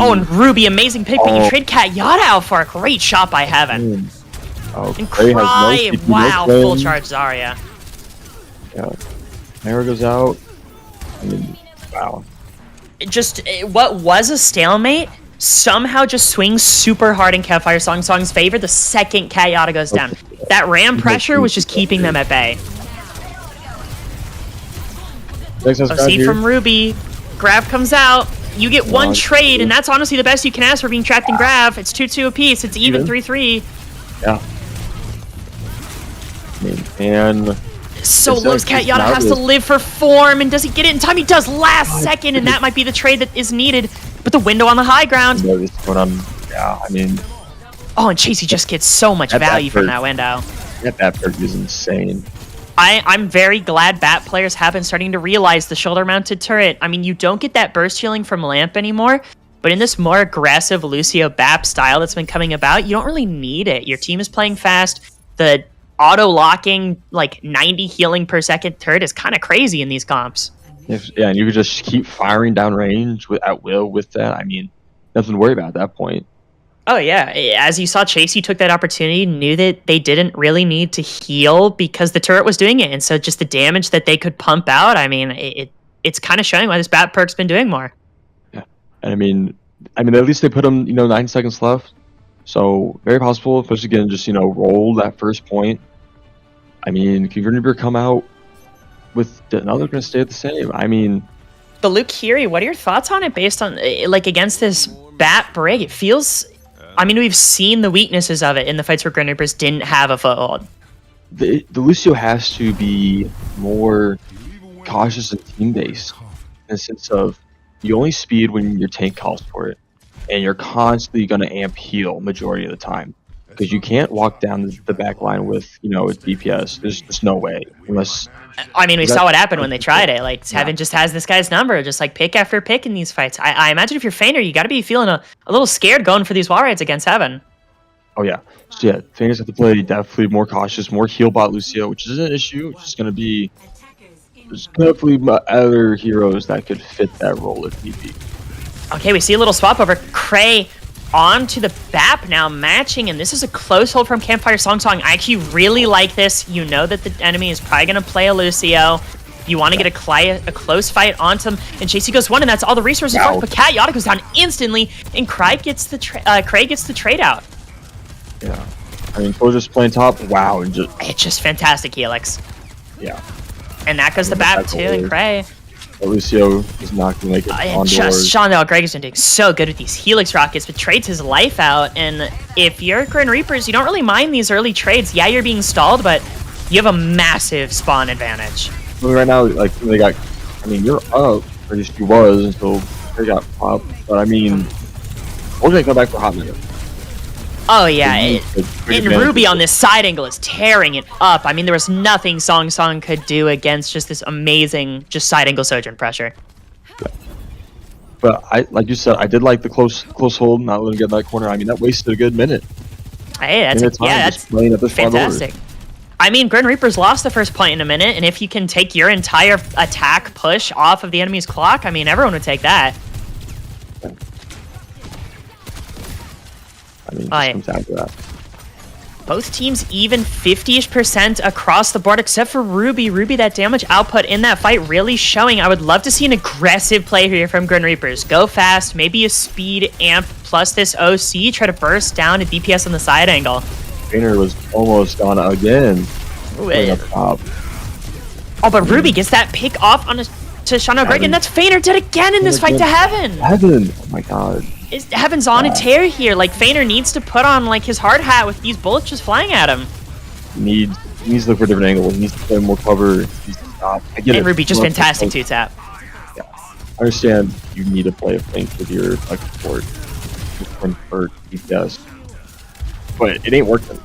Oh, and Ruby, amazing pick, but you trade Cat Yada out for a great shot by Heaven. And Cry, wow, full charge Zarya.
Yeah. Mara goes out. I mean, wow.
Just what was a stalemate somehow just swings super hard in Campfire Song's favor the second Cat Yada goes down. That ram pressure was just keeping them at bay. OC from Ruby. Grav comes out. You get one trade, and that's honestly the best you can ask for being trapped in Grav. It's 2-2 apiece. It's even 3-3.
Yeah. And
Solo's Cat Yada has to live for form, and does he get it in time? He does last second, and that might be the trade that is needed. But the window on the high ground.
Yeah, I mean...
Oh, and Chasey just gets so much value from that window.
That perk is insane.
I'm very glad BAT players have been starting to realize the shoulder-mounted turret. I mean, you don't get that burst healing from Lamp anymore, but in this more aggressive Lucio BAP style that's been coming about, you don't really need it. Your team is playing fast. The auto-locking, 90 healing per second turret is kind of crazy in these comps.
Yeah, and you could just keep firing down range at will with that. I mean, nothing to worry about at that point.
Oh, yeah. As you saw, Chasey took that opportunity, knew that they didn't really need to heal because the turret was doing it. And so just the damage that they could pump out, I mean, it's kind of showing why this BAT perk's been doing more.
Yeah. And I mean, at least they put them, 9 seconds left. So very possible, especially again, just, roll that first point. I mean, can Grin Reaper come out with another going to stay the same? I mean...
But Luke Curie, what are your thoughts on it based on, against this BAT Brig? It feels... I mean, we've seen the weaknesses of it in the fights where Grin Reapers didn't have a foothold.
The Lucio has to be more cautious and team-based in the sense of you only speed when your tank calls for it, and you're constantly going to amp heal majority of the time because you can't walk down the back line with, with DPS. There's no way unless...
I mean, we saw what happened when they tried it. Heaven just has this guy's number, just pick after pick in these fights. I imagine if you're Fainter, you got to be feeling a little scared going for these wall rides against Heaven.
Oh, yeah. So, yeah, Fainters have to play definitely more cautious, more heal bot Lucio, which is an issue. It's just going to be... There's definitely other heroes that could fit that role if need be.
Okay, we see a little swap over. Cray onto the BAP now, matching, and this is a close hold from Campfire Song. I actually really like this. You know that the enemy is probably going to play a Lucio. You want to get a close fight onto him, and JC goes one, and that's all the resources left. But Cat Yada goes down instantly, and Craig gets the trade out.
Yeah. I mean, Cole just playing top. Wow. And
It's just fantastic, Helix.
Yeah.
And that goes the BAP too, and Cray.
Lucio is not going to make it on
And just Shondell Greg has been doing so good with these Helix rockets, but trades his life out. And if you're Grin Reapers, you don't really mind these early trades. Yeah, you're being stalled, but you have a massive spawn advantage.
I mean, right now, like, they got, I mean, you're up, or at least you was, until they got popped. But I mean, we're going to come back for a hot minute.
Oh, yeah. And Ruby on this side angle is tearing it up. I mean, there was nothing Song Song could do against just this amazing just side angle Sojourn pressure.
Yeah. But like you said, I did like the close hold, not letting him get in that corner. I mean, that wasted a good minute.
Hey, that's fantastic. I mean, Grin Reapers lost the first point in a minute, and if you can take your entire attack push off of the enemy's clock, I mean, everyone would take that.
I mean, it just comes down to that.
Both teams even 50-ish% across the board, except for Ruby. Ruby, that damage output in that fight really showing. I would love to see an aggressive play here from Grin Reapers. Go fast, maybe a speed amp plus this OC, try to burst down a DPS on the side angle.
Trainer was almost gone again.
Oh, but Ruby gets that pick off on to Shano Greg, and that's Feiner dead again in this fight to Heaven.
Heaven, oh my god.
Heaven's on a tear here. Like, Feiner needs to put on like his hard hat with these bullets just flying at him.
He needs to look for a different angle. He needs to play more cover. He needs to stop. I get it.
And Ruby just fantastic 2-tap.
Yeah. I understand you need to play a flank with your like support for DPS, but it ain't working.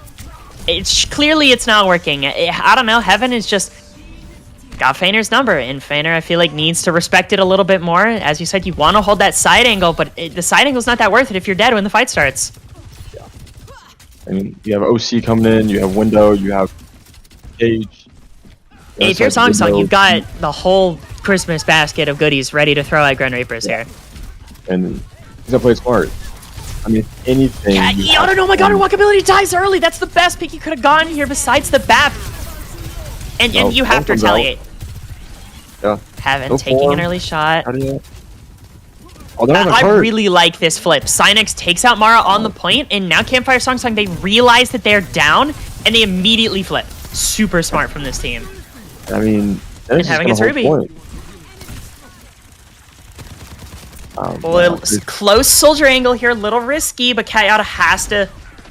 It's clearly not working. I don't know. Heaven is just got Feiner's number, and Feiner, I feel like, needs to respect it a little bit more. As you said, you want to hold that side angle, but the side angle's not that worth it if you're dead when the fight starts.
Yeah. I mean, you have OC coming in, you have Window, you have Cage.
If you're Song Song, you've got the whole Christmas basket of goodies ready to throw at Grin Reapers here.
And he's gonna play it smart. I mean, anything.
Yeah, I don't know. Oh my god, her walkability dies early. That's the best pick you could have gotten here besides the BAP. And you have to retaliate.
Yeah.
Heaven taking an early shot.
I
really like this flip. Cynex takes out Mara on the point, and now Campfire Song Song, they realize that they're down, and they immediately flip. Super smart from this team.
I mean,
and Heaven gets Ruby. Close soldier angle here, a little risky, but Kayada has to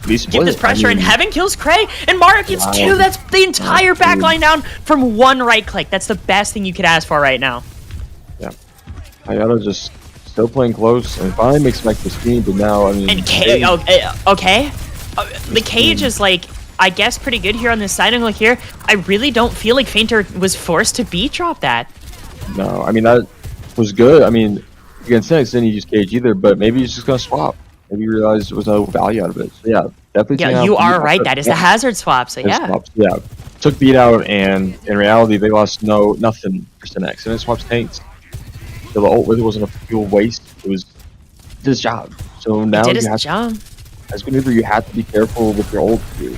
give this pressure, and Heaven kills Cray, and Mara gets 2. That's the entire backline down from 1 right click. That's the best thing you could ask for right now.
Yeah. Kayada just still playing close, and finally makes back the speed, but now, I mean...
And okay. The Cage is, like, I guess pretty good here on this side angle here. I really don't feel like Fainter was forced to B-drop that.
No, I mean, that was good. I mean, against Cynex didn't use Cage either, but maybe he's just gonna swap. Maybe he realized there was no value out of it. So yeah, definitely.
Yeah, you are right. That is the hazard swap. So yeah.
Yeah, took beat out, and in reality, they lost nothing for Cynex. Cynex swaps tanks. So the ult really wasn't a fuel waste. It was his job. So now
you have job.
As Grin Reaper, you have to be careful with your ult too.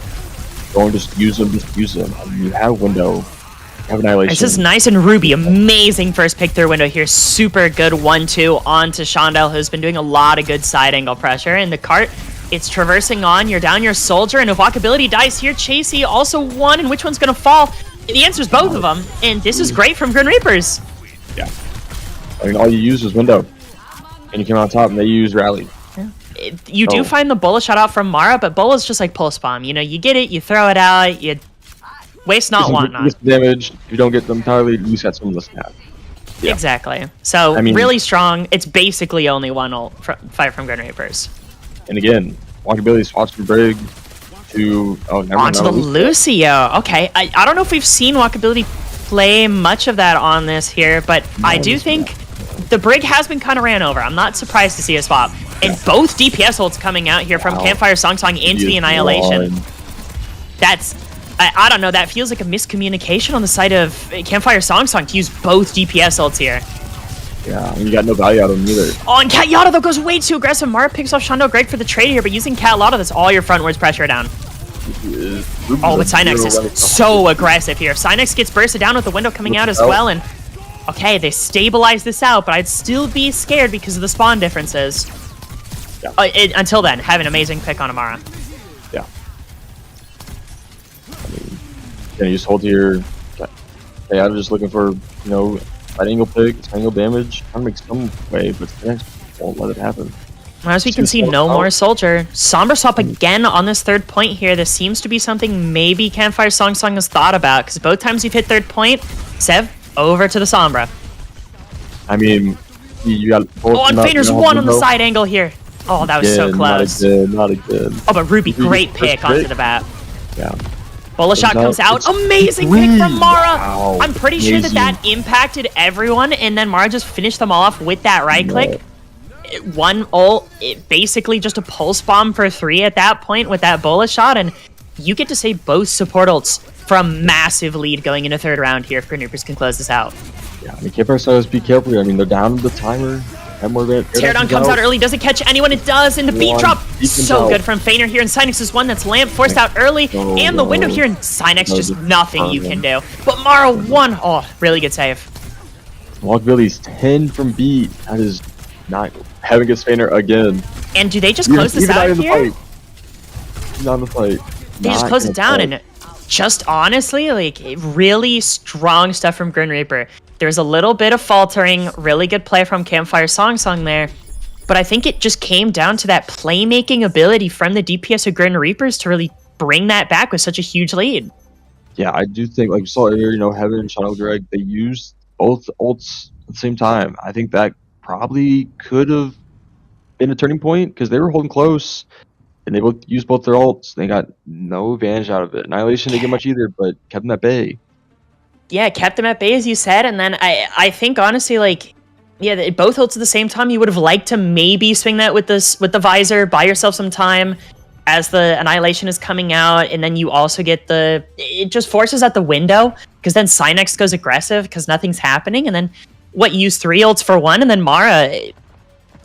Don't just use them. I mean, you have Window. You have Annihilation.
This is nice, and Ruby, amazing first pick through Window here. Super good 1-2 onto Shondell, who's been doing a lot of good side angle pressure. And the cart, it's traversing on. You're down your soldier, and if walkability dies here, Chasey also 1, and which one's going to fall? The answer is both of them, and this is great from Grin Reapers.
Yeah. I mean, all you use was Window, and you came on top, and they use Rally.
Yeah. You do find the bullet shot out from Mara, but bullets just like pulse bomb. You know, you get it, you throw it out, you waste not, want not.
Damage. If you don't get them entirely, you set someone less than half. Yeah.
Exactly. So, I mean, really strong. It's basically only one ult fight from Grin Reapers.
And again, walkability swaps from Brig to
onto the Lucio. Okay, I don't know if we've seen walkability play much of that on this here, but I do think the Brig has been kind of ran over. I'm not surprised to see a swap. And both DPS ults coming out here from Campfire Song Song into the Annihilation. That's, I don't know, that feels like a miscommunication on the side of Campfire Song Song to use both DPS ults here.
Yeah, and you got no value out of them either.
Oh, and Cat Yada, though, goes way too aggressive. Mara picks off Shondo Greg for the trade here, but using Cat Yada, that's all your frontwards pressure down. Oh, but Synex is so aggressive here. Synex gets bursted down with the window coming out as well, and okay, they stabilize this out, but I'd still be scared because of the spawn differences.
Yeah.
Until then, have an amazing pick on Amara.
Yeah. I mean, can you just hold here? Hey, I'm just looking for, side angle pick, side angle damage. Trying to make some way, but Synex won't let it happen.
As we can see, no more Soldier. Sombra swap again on this third point here. This seems to be something maybe Campfire Song has thought about, because both times you've hit third point, Sev, over to the Sombra.
I mean, you got...
Oh, and Feiner's one on the side angle here. Oh, that was so close.
Not again.
Oh, but Ruby, great pick onto the bat.
Yeah.
Bullet shot comes out. Amazing pick from Mara.
Wow.
I'm pretty sure that impacted everyone, and then Mara just finished them all off with that right click. One ult, basically just a pulse bomb for 3 at that point with that bullet shot, and you get to save both support ults from massive lead going into third round here if Grin Reapers can close this out.
Yeah, I mean, Campfire Song be careful here. I mean, they're down to the timer.
Teardown comes out early, doesn't catch anyone, it does, and the beat drop, so good from Feiner here, and Synex is one that's lamp forced out early, and the window here, and Synex just nothing you can do. But Mara won. Oh, really good save.
Walk Billy's 10 from beat. That is not having against Feiner again.
And do they just close this out here?
Not in the fight.
They just close it down, and just honestly, like, really strong stuff from Grin Reaper. There's a little bit of faltering, really good play from Campfire Song there, but I think it just came down to that playmaking ability from the DPS of Grin Reapers to really bring that back with such a huge lead.
Yeah, I do think, like we saw earlier, Heaven and Shadow Greg, they used both ults at the same time. I think that probably could have been a turning point because they were holding close and they both used both their ults. They got no advantage out of it. Annihilation didn't get much either, but kept them at bay.
Yeah, kept them at bay, as you said, and then I think, honestly, like, yeah, both ults at the same time, you would have liked to maybe swing that with the visor, buy yourself some time as the Annihilation is coming out, and then you also get it just forces out the window, because then Synex goes aggressive, because nothing's happening, and then, use 3 ults for 1, and then Mara,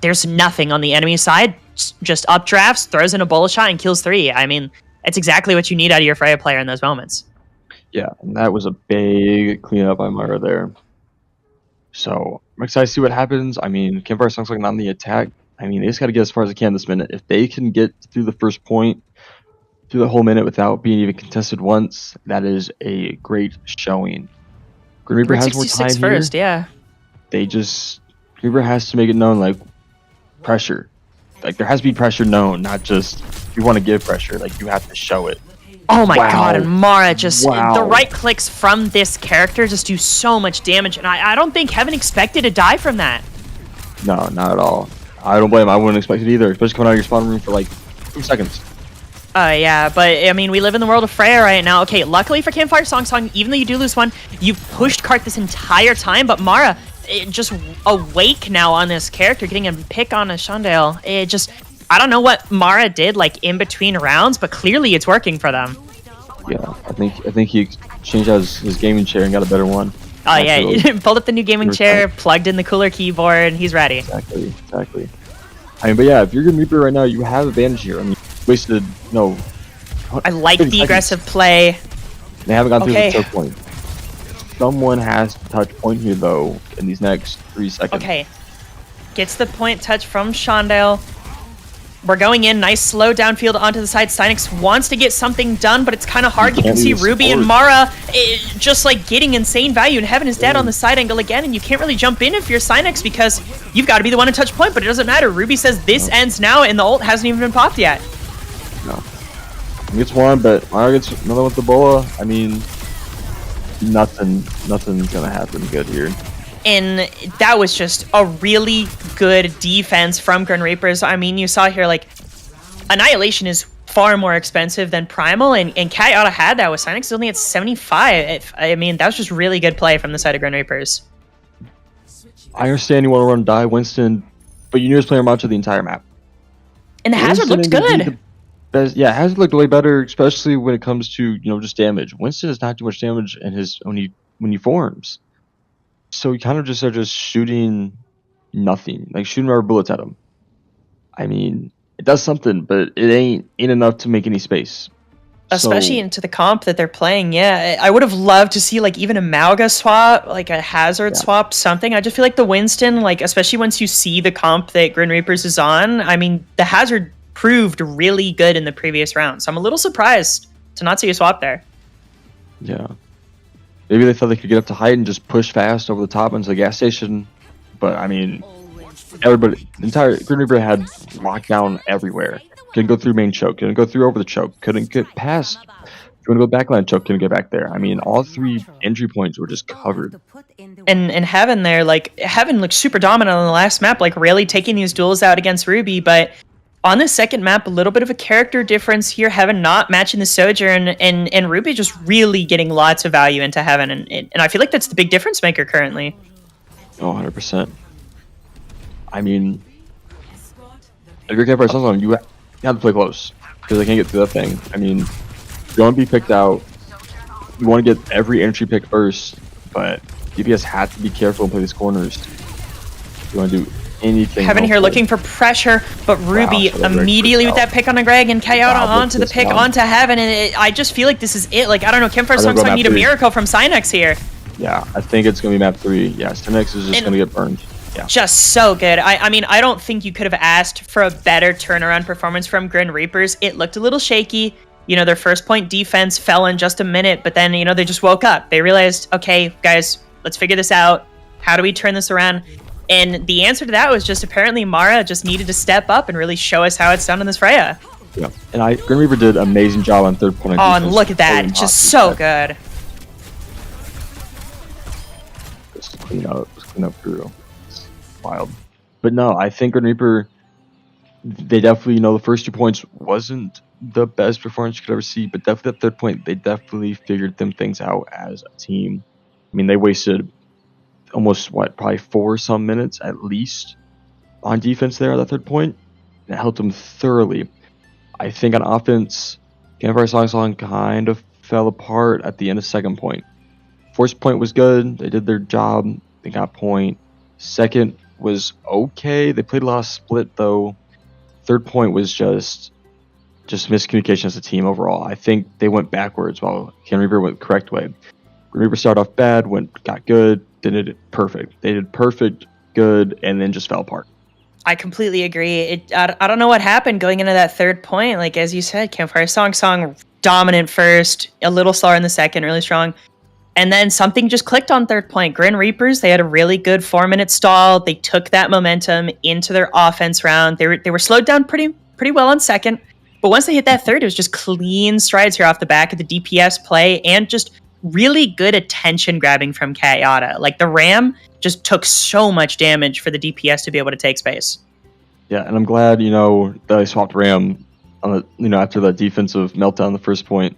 there's nothing on the enemy side, just updrafts, throws in a bullet shot, and kills 3. I mean, it's exactly what you need out of your Freya player in those moments.
Yeah, and that was a big cleanup by Mara there. So I'm excited to see what happens. I mean, Campfire Song's like not on the attack. I mean, they just got to get as far as they can this minute. If they can get through the first point, through the whole minute without being even contested once, that is a great showing. Grin Reaper has more time
first,
here.
Yeah.
Grin Reaper has to make it known, like, pressure. Like, there has to be pressure known, not just, if you want to give pressure, like, you have to show it.
Oh my god, and Mara just, the right clicks from this character just do so much damage, and I don't think Heaven expected to die from that.
No, not at all. I don't blame him. I wouldn't expect it either, especially coming out of your spawn room for like 2 seconds.
Yeah, but I mean, we live in the world of Freya right now. Okay, luckily for Campfire Song, even though you do lose one, you've pushed Cart this entire time, but Mara, just awake now on this character, getting a pick on a Shandale. It just... I don't know what Mara did, like, in between rounds, but clearly it's working for them.
Yeah, I think he changed out his gaming chair and got a better one.
Oh, yeah, pulled up the new gaming chair, plugged in the cooler keyboard, and he's ready.
Exactly. I mean, but yeah, if you're Grin Reaper right now, you have advantage here. I mean, wasted,
I like the aggressive play.
They haven't gone through the choke point. Someone has to touch point here, though, in these next 3 seconds.
Okay. Gets the point touch from Shandale. We're going in, nice slow downfield onto the side. Synex wants to get something done, but it's kind of hard. You can see Ruby and Mara just like getting insane value, and Heaven is dead on the side angle again, and you can't really jump in if you're Synex because you've got to be the one to touch point, but it doesn't matter. Ruby says this ends now, and the ult hasn't even been popped yet.
No. He gets one, but Mara gets another with the bola. I mean, nothing's going to happen good here.
And that was just a really good defense from Grin Reapers. I mean, you saw here, like, Annihilation is far more expensive than Primal, and Cat ought to had that with Synex only at 75. I mean, that was just really good play from the side of Grin Reapers.
I understand you want to run die Winston, but you knew he was playing much of the entire map.
And the Hazard looked good.
Yeah, Hazard looked way better, especially when it comes to, just damage. Winston does not do much damage in when he forms. So you kind of just are just shooting nothing, like shooting rubber bullets at him. I mean, it does something, but it ain't enough to make any space.
Especially
So,
into the comp that they're playing. Yeah, I would have loved to see like even a Malga swap, like a Hazard
yeah,
swap, something. I just feel like the Winston, like especially once you see the comp that Grin Reapers is on, I mean, the Hazard proved really good in the previous round. So I'm a little surprised to not see a swap there.
yeah. Maybe they thought they could get up to height and just push fast over the top into the gas station. But, I mean, everybody, the entire Grin Reaper had lockdown everywhere. Couldn't go through main choke, couldn't go through over the choke, couldn't get past. If you want to go backline choke, couldn't get back there. I mean, all 3 entry points were just covered.
And Heaven there, like Heaven looked super dominant on the last map, like really taking these duels out against Ruby, but on the second map, a little bit of a character difference here. Heaven not matching the Sojourn, and Ruby just really getting lots of value into Heaven, and I feel like that's the big difference maker currently.
Oh, 100%. I mean, if you're Campfire Sunshine, you have to play close because they can't get through that thing. I mean, you don't want to be picked out. You want to get every entry pick first, but DPS has to be careful and play these corners. You want to do anything.
Heaven here looking for pressure, but Ruby
so that Greg
immediately with
freaked
that pick on a Greg and Kayota
Wow,
onto the
this
pick
one.
onto Heaven, and I just feel like this is it. Like, I don't know, Campfire
I'm gonna go
Song
map
need a
3.
miracle from Synex here.
Yeah, I think it's going to be map 3. Yeah, Synex is just
And-
going to get burned. Yeah.
Just so good. I mean, I don't think you could have asked for a better turnaround performance from Grin Reapers. It looked a little shaky. You know, their first point defense fell in just a minute, but then, you know, they just woke up. They realized, okay, guys, let's figure this out. How do we turn this around? And the answer to that was just apparently Mara just needed to step up and really show us how it's done in this Freya.
Yeah. And Grin Reaper did an amazing job on third point.
Oh, and look at that. Just so good.
Just clean up through. It's wild. But no, I think Grin Reaper, they definitely, you know, the first 2 points wasn't the best performance you could ever see, but definitely that third point, they definitely figured them things out as a team. I mean, they wasted almost, probably 4 some minutes at least on defense there at that third point. And it helped them thoroughly. I think on offense, Campfire Song kind of fell apart at the end of second point. First point was good. They did their job. They got point. Second was okay. They played a lot of split though. Third point was just miscommunication as a team overall. I think they went backwards while Ken Reaper went the correct way. Reaper started off bad, got good, then did it perfect. They did perfect, good, and then just fell apart.
I completely agree. I don't know what happened going into that third point. Like, as you said, Campfire Song dominant first, a little slower in the second, really strong. And then something just clicked on third point. Grin Reapers, they had a really good 4-minute stall. They took that momentum into their offense round. They were slowed down pretty well on second. But once they hit that third, it was just clean strides here off the back of the DPS play and just really good attention grabbing from Kayota. Like, the Ram just took so much damage for the DPS to be able to take space.
Yeah, and I'm glad, you know, that they swapped Ram on the, you know, after that defensive meltdown the first point.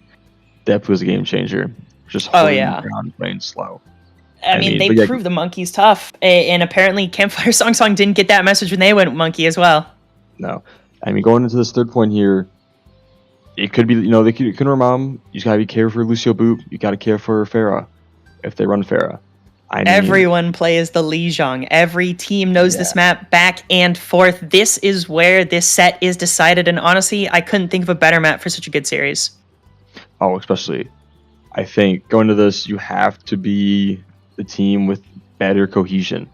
Definitely was a game changer. Just holding the ground, playing slow.
I mean, they proved the Monkey's tough, and apparently Campfire Song didn't get that message when they went Monkey as well.
No. I mean, going into this third point here, it could be, you know, they could run. You just gotta be careful for Lucio Boop. You gotta care for Farah if they run Farah. I mean,
everyone plays the Lijiang. Every team knows this map back and forth. This is where this set is decided, and honestly, I couldn't think of a better map for such a good series.
Oh, especially, I think going to this, you have to be the team with better cohesion.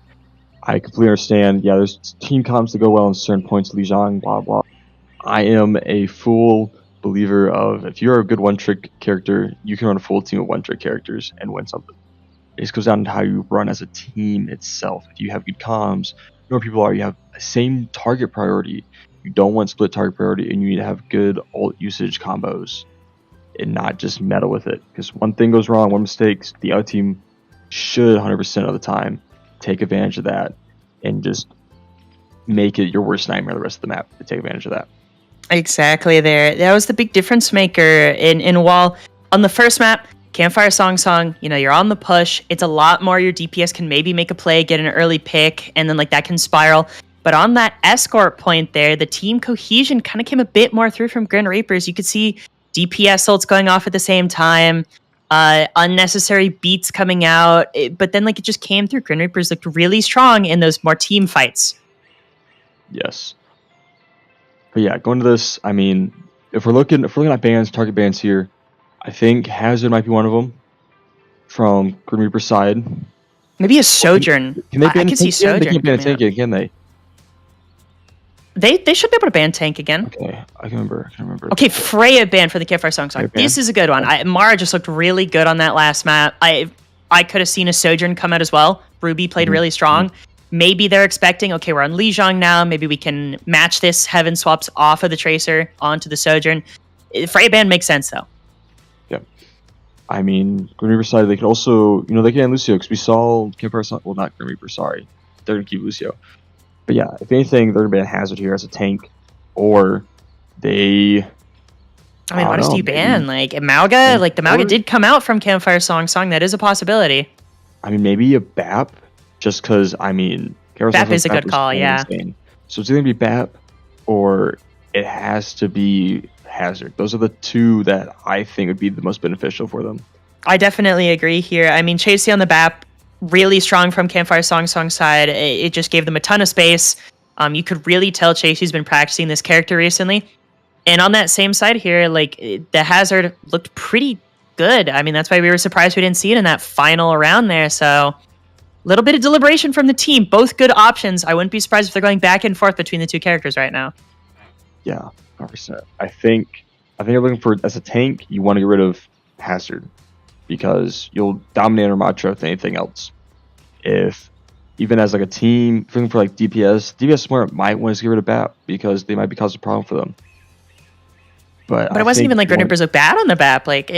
I completely understand. Yeah, there's team comps that go well in certain points, Lijiang, blah, blah. I am a full believer of, if you're a good one-trick character, you can run a full team of one-trick characters and win something. It just goes down to how you run as a team itself. If you have good comms, you know where people are, you have the same target priority. You don't want split target priority, and you need to have good ult usage combos and not just meddle with it. Because one thing goes wrong, one mistake, the other team should 100% of the time take advantage of that and just make it your worst nightmare the rest of the map to take advantage of that.
Exactly there. That was the big difference maker. In while on the first map, Campfire Song, you know, you're on the push. It's a lot more your DPS can maybe make a play, get an early pick, and then like that can spiral. But on that escort point there, the team cohesion kind of came a bit more through from Grin Reapers. You could see DPS ults going off at the same time, unnecessary beats coming out, but then like it just came through. Grin Reapers looked really strong in those more team fights.
Yes. But yeah, going to this, I mean, if we're looking at bans, target bans here, I think Hazard might be one of them from Grim Reaper's side.
Maybe a Sojourn.
Can they
I
ban
can see Sojourn.
They can't ban a
coming
tank
out.
again, can they?
They should be able to ban tank again.
Okay, I can remember.
Okay, Freya ban for the Campfire Song.
Freya ban?
This is a good one. Mara just looked really good on that last map. I could have seen a Sojourn come out as well. Ruby played really strong. Maybe they're expecting, okay, we're on Lijiang now. Maybe we can match this Heaven swaps off of the Tracer onto the Sojourn. Freya ban makes sense, though.
Yeah. I mean, Grim Reaper side, they could also, they can ban Lucio, because we saw Campfire Song, well, not Grim Reaper, sorry. They're going to keep Lucio. But yeah, if anything, they're going to ban Hazard here as a tank, or they...
I mean, what else do you ban? Like, Mauga? Like, the Mauga did come out from Campfire Song. That is a possibility.
I mean, maybe a BAP, just because, I mean...
BAP is a good call, yeah.
Insane. So it's either going to be BAP, or it has to be Hazard. Those are the two that I think would be the most beneficial for them.
I definitely agree here. I mean, Chasey on the BAP, really strong from Campfire Song side. It just gave them a ton of space. You could really tell Chasey's been practicing this character recently. And on that same side here, like, the Hazard looked pretty good. I mean, that's why we were surprised we didn't see it in that final round there. So, a little bit of deliberation from the team. Both good options. I wouldn't be surprised if they're going back and forth between the two characters right now.
Yeah, 100%. I think you're looking for, as a tank, you want to get rid of Hazard, because you'll dominate Armacho with anything else. If, even as like a team, looking for like DPS Smart might want to get rid of BAP, because they might be causing a problem for them. But
it wasn't even like Grin Reapers look bad on the BAP. Like,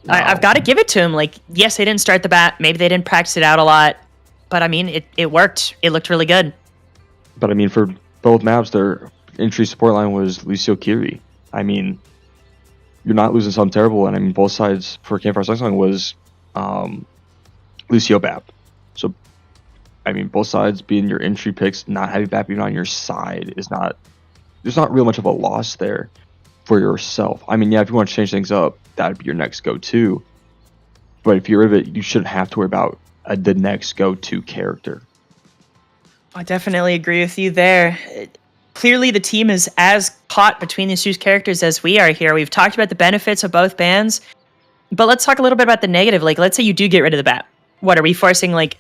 I've got to give it to him. Like, yes, they didn't start the BAP. Maybe they didn't practice it out a lot. But, I mean, it worked. It looked really good.
But, I mean, for both maps, their entry support line was Lucio Kiri. I mean, you're not losing something terrible. And, I mean, both sides for Campfire Song was Lucio BAP. So, I mean, both sides being your entry picks, not having BAP even on your side is not... There's not real much of a loss there for yourself. I mean, yeah, if you want to change things up, that would be your next go-to. But if you're rid of it, you shouldn't have to worry about the next go-to character.
I definitely agree with you there. Clearly, the team is as caught between these two characters as we are here. We've talked about the benefits of both bans, but let's talk a little bit about the negative. Like, let's say you do get rid of the BAP. What, are we forcing, like...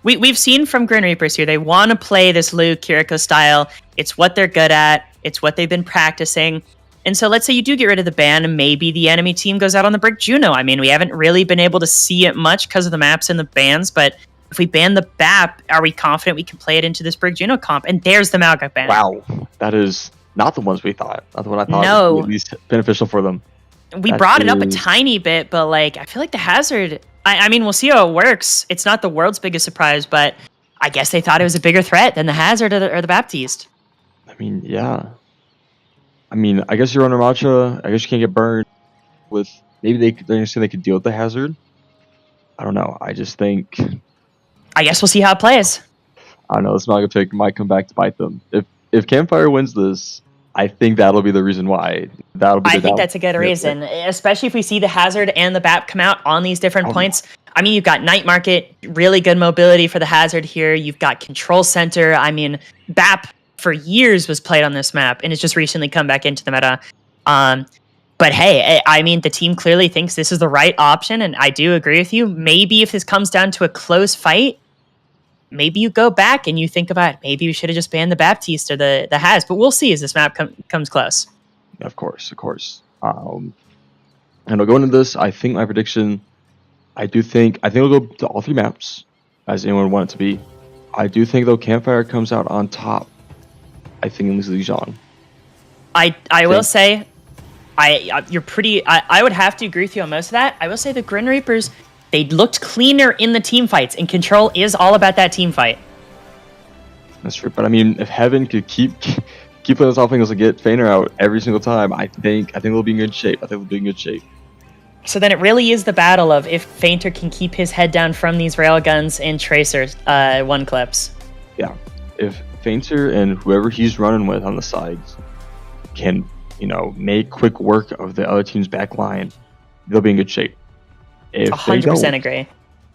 We've seen from Grin Reapers here, they want to play this Liu Kiriko style. It's what they're good at. It's what they've been practicing. And so let's say you do get rid of the ban, and maybe the enemy team goes out on the Brick Juno. I mean, we haven't really been able to see it much because of the maps and the bans, but if we ban the BAP, are we confident we can play it into this Brick Juno comp? And there's the Malga ban.
Wow, that is not the ones we thought. Not the one I thought
No.
would be at least beneficial for them.
We brought it up a tiny bit, but like, I feel like the Hazard... I mean, we'll see how it works. It's not the world's biggest surprise, but I guess they thought it was a bigger threat than the Hazard or the Baptiste.
I mean, yeah. I mean, I guess you're on Armacha. I guess you can't get burned with... Maybe they're saying they could deal with the Hazard. I don't know. I just think...
I guess we'll see how it plays.
I don't know. This Malga pick might come back to bite them. If Campfire wins this, I think that'll be the reason why.
I think that's a good reason, especially if we see the Hazard and the BAP come out on these different points. I mean, you've got Night Market, really good mobility for the Hazard here. You've got Control Center. I mean, BAP for years was played on this map, and it's just recently come back into the meta. But hey, I mean, the team clearly thinks this is the right option, and I do agree with you. Maybe if this comes down to a close fight, maybe you go back and you think about, maybe we should have just banned the Baptiste or the Haz, but we'll see as this map comes close.
Of course. And I'll go into this. I think my prediction, I think it'll go to all three maps, as anyone would want it to be. I do think, though, Campfire comes out on top. I think in Lijiang.
I will say, I would have to agree with you on most of that. I will say the Grin Reapers, they looked cleaner in the team fights, and Control is all about that team fight.
That's true, but I mean, if Heaven could keep playing those offenses and get Feiner out every single time, I think they'll be in good shape.
So then it really is the battle of if Fainter can keep his head down from these railguns and Tracers one clips.
Yeah, if Fainter and whoever he's running with on the sides can, make quick work of the other team's back line, they'll be in good shape. If
100% agree.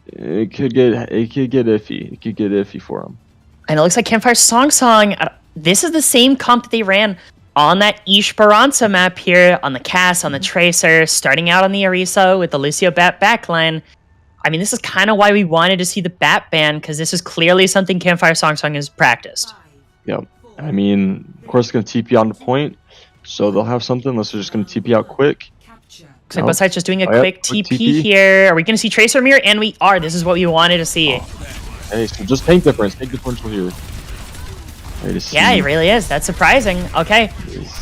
It could get iffy. It could get iffy for them.
And it looks like Campfire Song. This is the same comp that they ran on that Esperanza map here, on the Cass, on the Tracer, starting out on the Orisa with the Lucio Bat backline. I mean, this is kind of why we wanted to see the Bat ban, because this is clearly something Campfire Song has practiced.
Yep. I mean, of course, it's going to TP on the point, so they'll have something unless they're just going to TP out quick.
Looks like both sides just doing a quick TP here. Are we going to see Tracer Mirror? And we are. This is what we wanted to see.
Hey, so just tank differential here.
Yeah, it really is. That's surprising. Okay.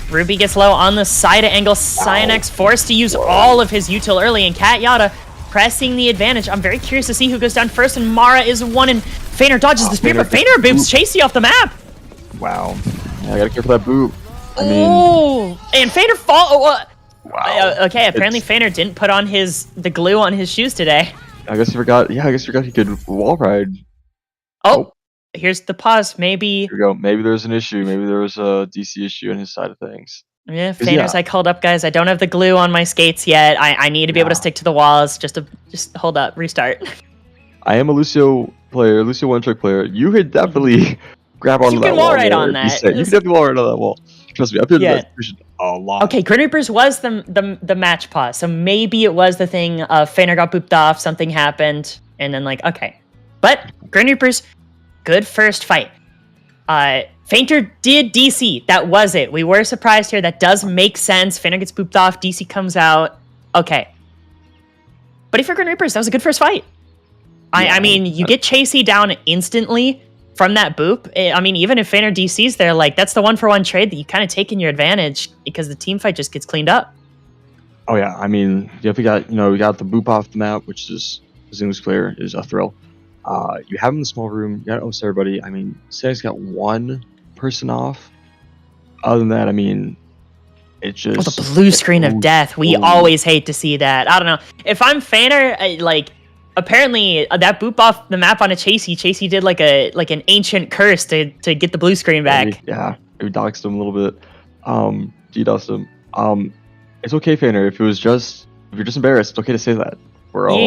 Ruby gets low on the side angle. Cyanex forced to use all of his util early, and Cat Yada pressing the advantage. I'm very curious to see who goes down first, and Mara is one, and Feiner dodges the spear, but Feiner boops Chasey off the map.
Wow. Yeah, I gotta care for that boop. I mean...
Oh! And Feiner fall...
Wow.
Okay, apparently Feiner didn't put on the glue on his shoes today.
I guess he forgot. Yeah, I guess he forgot he could wall ride.
Oh. Here's the pause. Maybe...
Here we go. Maybe there's an issue. Maybe there was a DC issue on his side of things.
Yeah, Feiners, I called up, guys. I don't have the glue on my skates yet. I need to be able to stick to the walls. Just hold up. Restart.
I am a Lucio player, Lucio one-trick player. You could definitely grab onto that wall.
You can wall right on that.
You can definitely wall right on that wall. Trust me, I've been that a lot.
Okay, Grin Reapers was the match pause, so maybe it was the thing of Feiner got booped off, something happened, and then okay. But Grin Reapers, good first fight. Fainter did DC. That was it. We were surprised here. That does make sense. Feiner gets booped off. DC comes out. Okay. But if you're Grin Reapers, that was a good first fight. I mean, you get Chasey down instantly from that boop. I mean, even if Feiner DC's there, that's the one-for-one trade that you kind of take in your advantage because the team fight just gets cleaned up.
Oh, yeah. I mean, we got the boop off the map, which is, as an English player, is a thrill. You have him in the small room. You got to host everybody. I mean, Santa's got one person off. Other than that, I mean, it just...
the blue screen of death. We always hate to see that. I don't know. If I'm Feiner, apparently that boop off the map on a Chasey did an ancient curse to get the blue screen back.
Maybe doxed him a little bit. DDoSed him. It's okay, Feiner. If you're just embarrassed, it's okay to say that. We're all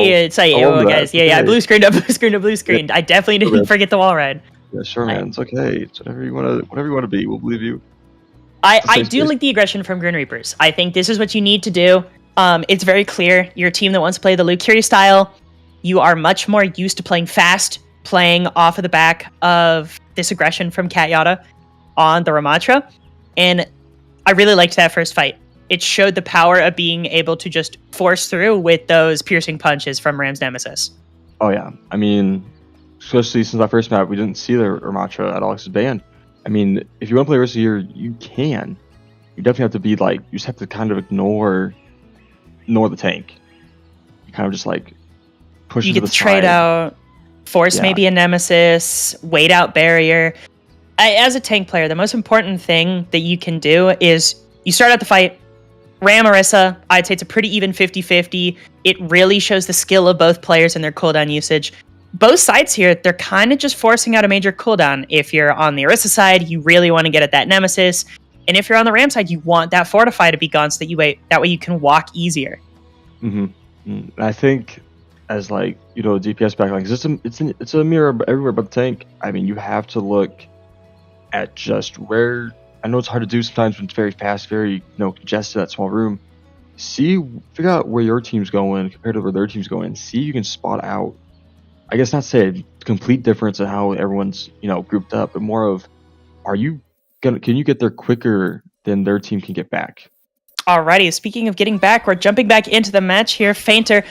guys. Yeah, blue screened. Yeah. I definitely didn't forget the wall ride.
Yeah, sure, man. It's okay. It's whatever you want to be. We'll believe you.
I do like the aggression from Grin Reapers. I think this is what you need to do. It's very clear. You're a team that wants to play the Luke Curie style. You are much more used to playing fast, playing off of the back of this aggression from Cat Yada on the Ramatra. And I really liked that first fight. It showed the power of being able to just force through with those piercing punches from Ram's Nemesis. Oh, yeah.
I mean, especially since that first map, we didn't see the Ramatra at Alex's band. I mean, if you want to play the rest of the year, you can. You definitely have to be you just have to kind of ignore the tank. You kind of just push
you
to
get the trade out, force maybe a Nemesis, wait out barrier. As a tank player, the most important thing that you can do is you start out the fight, Ram Orisa, I'd say it's a pretty even 50-50. It really shows the skill of both players and their cooldown usage. Both sides here, they're kind of just forcing out a major cooldown. If you're on the Orisa side, you really want to get at that Nemesis. And if you're on the Ram side, you want that Fortify to be gone so that way you can walk easier.
Mm-hmm. I think as DPS backline, it's a mirror everywhere but the tank. I mean, you have to look at just where... I know it's hard to do sometimes when it's very fast, very congested, that small room. Figure out where your team's going compared to where their team's going. See if you can spot out. I guess not say a complete difference in how everyone's grouped up, but more of can you get there quicker than their team can get back?
Alrighty, speaking of getting back, we're jumping back into the match here. Fainter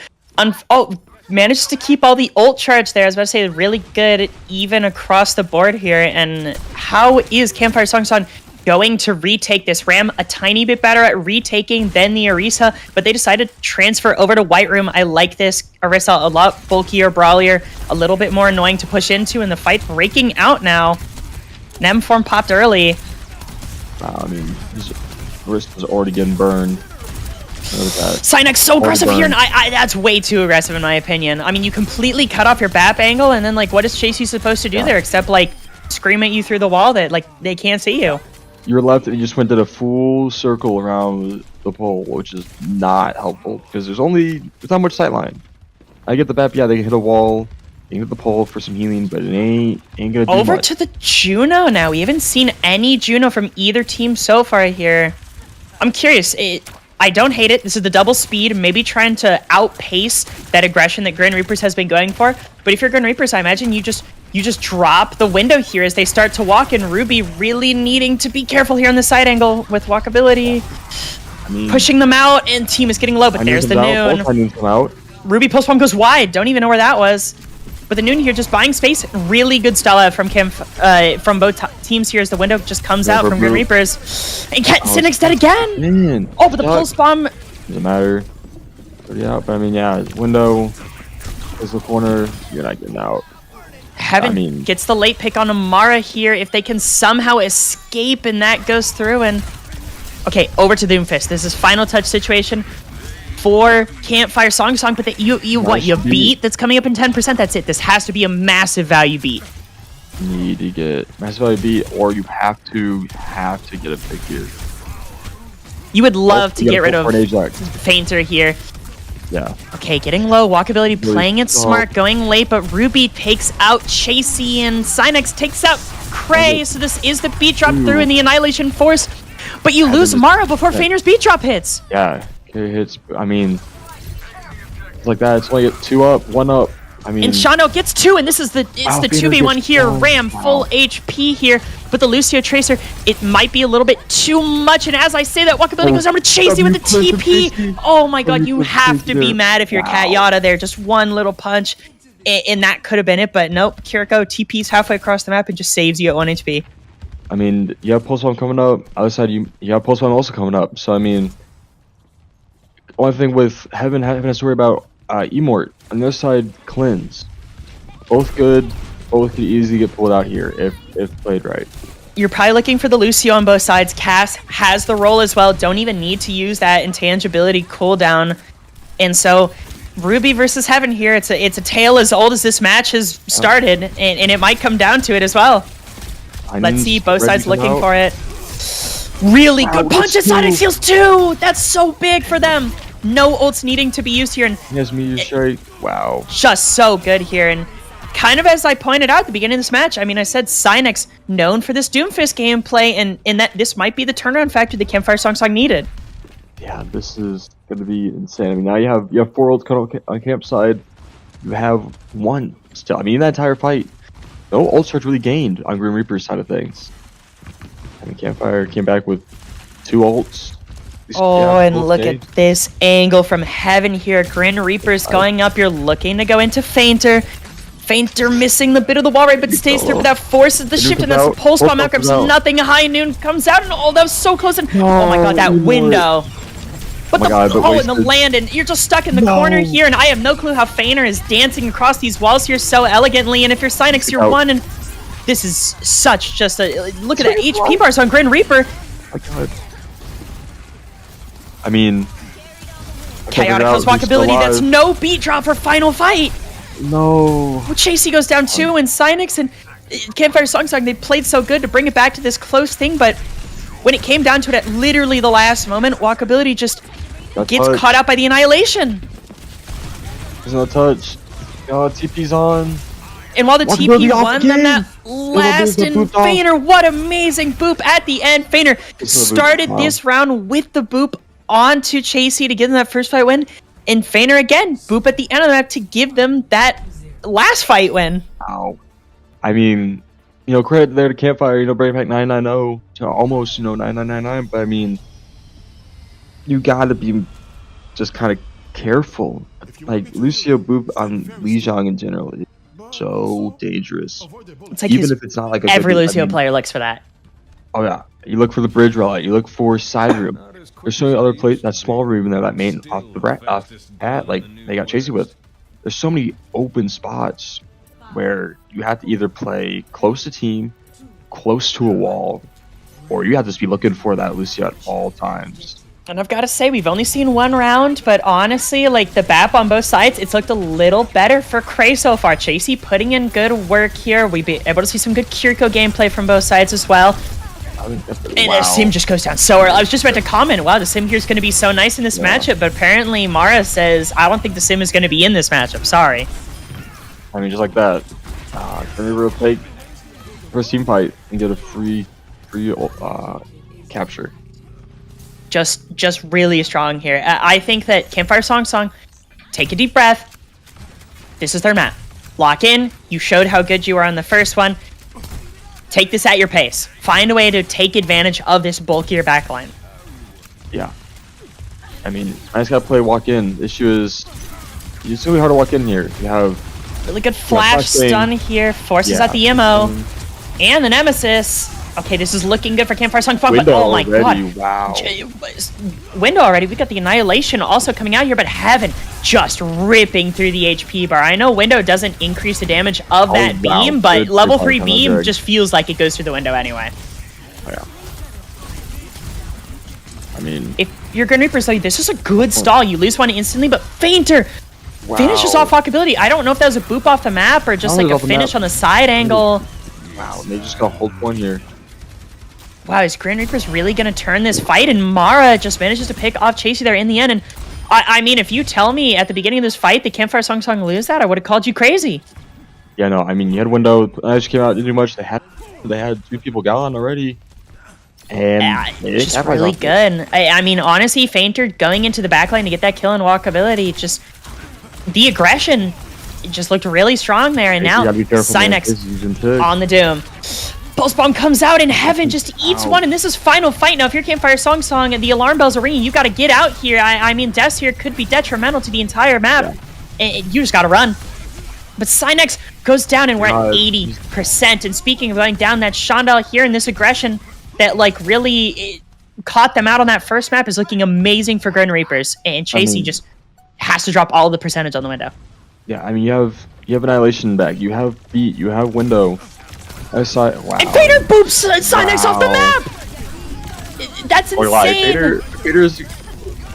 manages to keep all the ult charge there. I was about to say really good even across the board here. And how is Campfire Song going to retake this? Ram a tiny bit better at retaking than the Orisa, but they decided to transfer over to White Room. I like this. Orisa a lot bulkier, brawlier, a little bit more annoying to push into, and the fight's breaking out now. Nem form popped early.
I mean, his wrist was already getting burned.
Cynex so aggressive here, and that's way too aggressive in my opinion. I mean, you completely cut off your BAP angle, and then what is Chasey supposed to do there except scream at you through the wall that they can't see you?
You're left and you just went a full circle around the pole, which is not helpful because there's not much sightline. I get the BAP, they hit a wall, into the pole for some healing, but it ain't gonna do
Over
much.
to the Juno now. We haven't seen any Juno from either team so far here. I'm curious. I don't hate it. This is the double speed, maybe trying to outpace that aggression that Grin Reapers has been going for. But if you're Grin Reapers, I imagine you just drop the window here as they start to walk, and Ruby really needing to be careful here on the side angle with walkability.
I mean,
Pushing them out, and team is getting low, but there's the Noon.
Both Onions come out.
Ruby post bomb goes wide. Don't even know where that was. But the Noon here just buying space. Really good stall out from from both teams here as the window just comes out from Grin Reapers. And Cynic's dead again.
Man,
Oh, but the pulse bomb.
doesn't matter. 30 out, but I mean, yeah, window is the corner. You're not getting out.
Heaven gets the late pick on Amara here. If they can somehow escape and that goes through, and okay, over to Doomfist. This is final touch situation for Campfire Song, but you beat that's coming up in 10%. That's it. This has to be a massive value beat.
You need to get massive value beat, or you have to get a pick here.
You would love to get rid of
Fainter.
Fainter here.
Yeah.
Okay, getting low, walkability,
Really
playing it smart, going late, but Ruby takes out Chasey, and Cynex takes out Cray, so this is the beat drop through in the Annihilation Force, but you lose Mara before Fainter's beat drop hits.
Yeah, it hits. I mean, it's like that. It's only get 2 up, 1 up. I mean,
And Shano gets 2, and this is the 2v1 here. Ram full HP here, but the Lucio Tracer, it might be a little bit too much. And as I say that, walkability goes over to Chasey with the TP. Oh my god, you have to be mad if you're Cat Yada there. Just one little punch, and that could have been it. But nope, Kiriko TP's halfway across the map and just saves you at 1 HP.
I mean, you have Pulse Bomb coming up. Other side, you have Pulse Bomb also coming up. So I mean, only thing with Heaven has to worry about Emort. On the other side, Cleanse. Both good. Both could easily get pulled out here if played right.
You're probably looking for the Lucio on both sides. Cass has the role as well. Don't even need to use that intangibility cooldown. And so, Ruby versus Heaven here. It's a tale as old as this match has started, and it might come down to it as well. Let's see, both sides looking for it. Really good punch inside of Seals 2! That's so big for them! No ults needing to be used here, and
He has Meteor Strike. Wow.
just so good here. And kind of as I pointed out at the beginning of this match, I mean, I said Cynex known for this Doomfist gameplay, and in that this might be the turnaround factor the Campfire Song needed.
Yeah, this is going to be insane. I mean, now you have 4 ults coming on campside. You have 1 still. I mean, that entire fight, no ult charge really gained on Grim Reaper's side of things. I mean, Campfire came back with 2 ults.
Oh, and look at this angle from Heaven here. Grin Reaper's going up. You're looking to go into Fainter. Fainter missing the bit of the wall right, but stays through, but that forces the shift, and that's the Pulse Bomb out. Grabs nothing. High Noon comes out, and oh, that was so close. And oh my god, that window. But and the land, and you're just stuck in the corner here, and I have no clue how Fainter is dancing across these walls here so elegantly. And if you're Cynex, you're 1, and this is such just a look at that HP bars on Grin Reaper.
Oh my god. I mean,
Chaotic kills walkability. That's no beat drop for final fight.
No.
Well, Chasey goes down 2, and Cynex and Campfire Song, they played so good to bring it back to this close thing, but when it came down to it at literally the last moment, walkability just gets caught out by the Annihilation.
There's no touch. Oh, TP's on.
And while the TP won them that last, and Fainter, what amazing boop at the end. Fainter started this round with the boop onto Chasey to give them that first fight win, and Fainter again boop at the end of that to give them that last fight win.
Wow. I mean, credit there to Campfire, bringing back 990 to almost, 9999, but I mean, you gotta be just kind of careful. Like, Lucio boop on Lijiang in general is so dangerous.
It's like
even if it's not like a
every Lucio player looks for that.
Oh yeah, you look for the bridge roll, you look for side room. There's so many other places, that small room in there, that main off at like they got Chasey with. There's so many open spots where you have to either play close to team, close to a wall, or you have to just be looking for that Lucio at all times.
And I've got to say, we've only seen 1 round, but honestly, like, the BAP on both sides, it's looked a little better for Cray so far. Chasey putting in good work here. We've been able to see some good Kiriko gameplay from both sides as well. And the sim just goes down so early. I was just about to comment, wow, the sim here is going to be so nice in this matchup, but apparently Mara says, I don't think the sim is going to be in this matchup. Sorry.
I mean, just like that. Grin Reaper will take first team fight and get a free capture.
Just really strong here. I think that Campfire Song, take a deep breath. This is their map. Lock in. You showed how good you are on the first one. Take this at your pace. Find a way to take advantage of this bulkier backline.
Yeah. I mean, I just gotta play walk in. The issue is, it's really hard to walk in here. You have
really good flash stun here. Forces out the ammo. And the Nemesis. Okay, this is looking good for Campfire Song, but oh my god.
Wow.
Window already. We got the Annihilation also coming out here, but Heaven just ripping through the HP bar. I know Window doesn't increase the damage of that beam, but level 3 beam just feels like it goes through the window anyway.
Oh, yeah. I mean,
if you're Grin Reapers, though, this is a good stall. You lose one instantly, but Fainter finishes off walkability. I don't know if that was a boop off the map or just like a finish on the side angle.
Wow, they just got hold one here.
Wow, is Grin Reapers really going to turn this fight? And Mara just manages to pick off Chasey there in the end. And I mean, if you tell me at the beginning of this fight that Campfire Song lose that, I would have called you crazy.
Yeah, no, I mean, you had Window. I just came out, didn't do much. They had 2 people gallon already. And
it's just really good. I mean, honestly, Fainter going into the backline to get that kill and walkability, just the aggression just looked really strong there. And now Cynex on the Doom. Pulse Bomb comes out and Heaven just eats one, and this is final fight. Now, if you're Campfire Song and the alarm bells are ringing, you got to get out here. I mean, deaths here could be detrimental to the entire map. And you just got to run. But Cynex goes down, and we're at 80%. And speaking of going down, that Chandal here in this aggression that, like, really caught them out on that first map is looking amazing for Grin Reapers. And Chasey just has to drop all the percentage on the window.
Yeah, I mean, you have Annihilation back. You have Beat. You have Window. Wow.
And Fader boops Cynex off the map! That's insane!
Fader's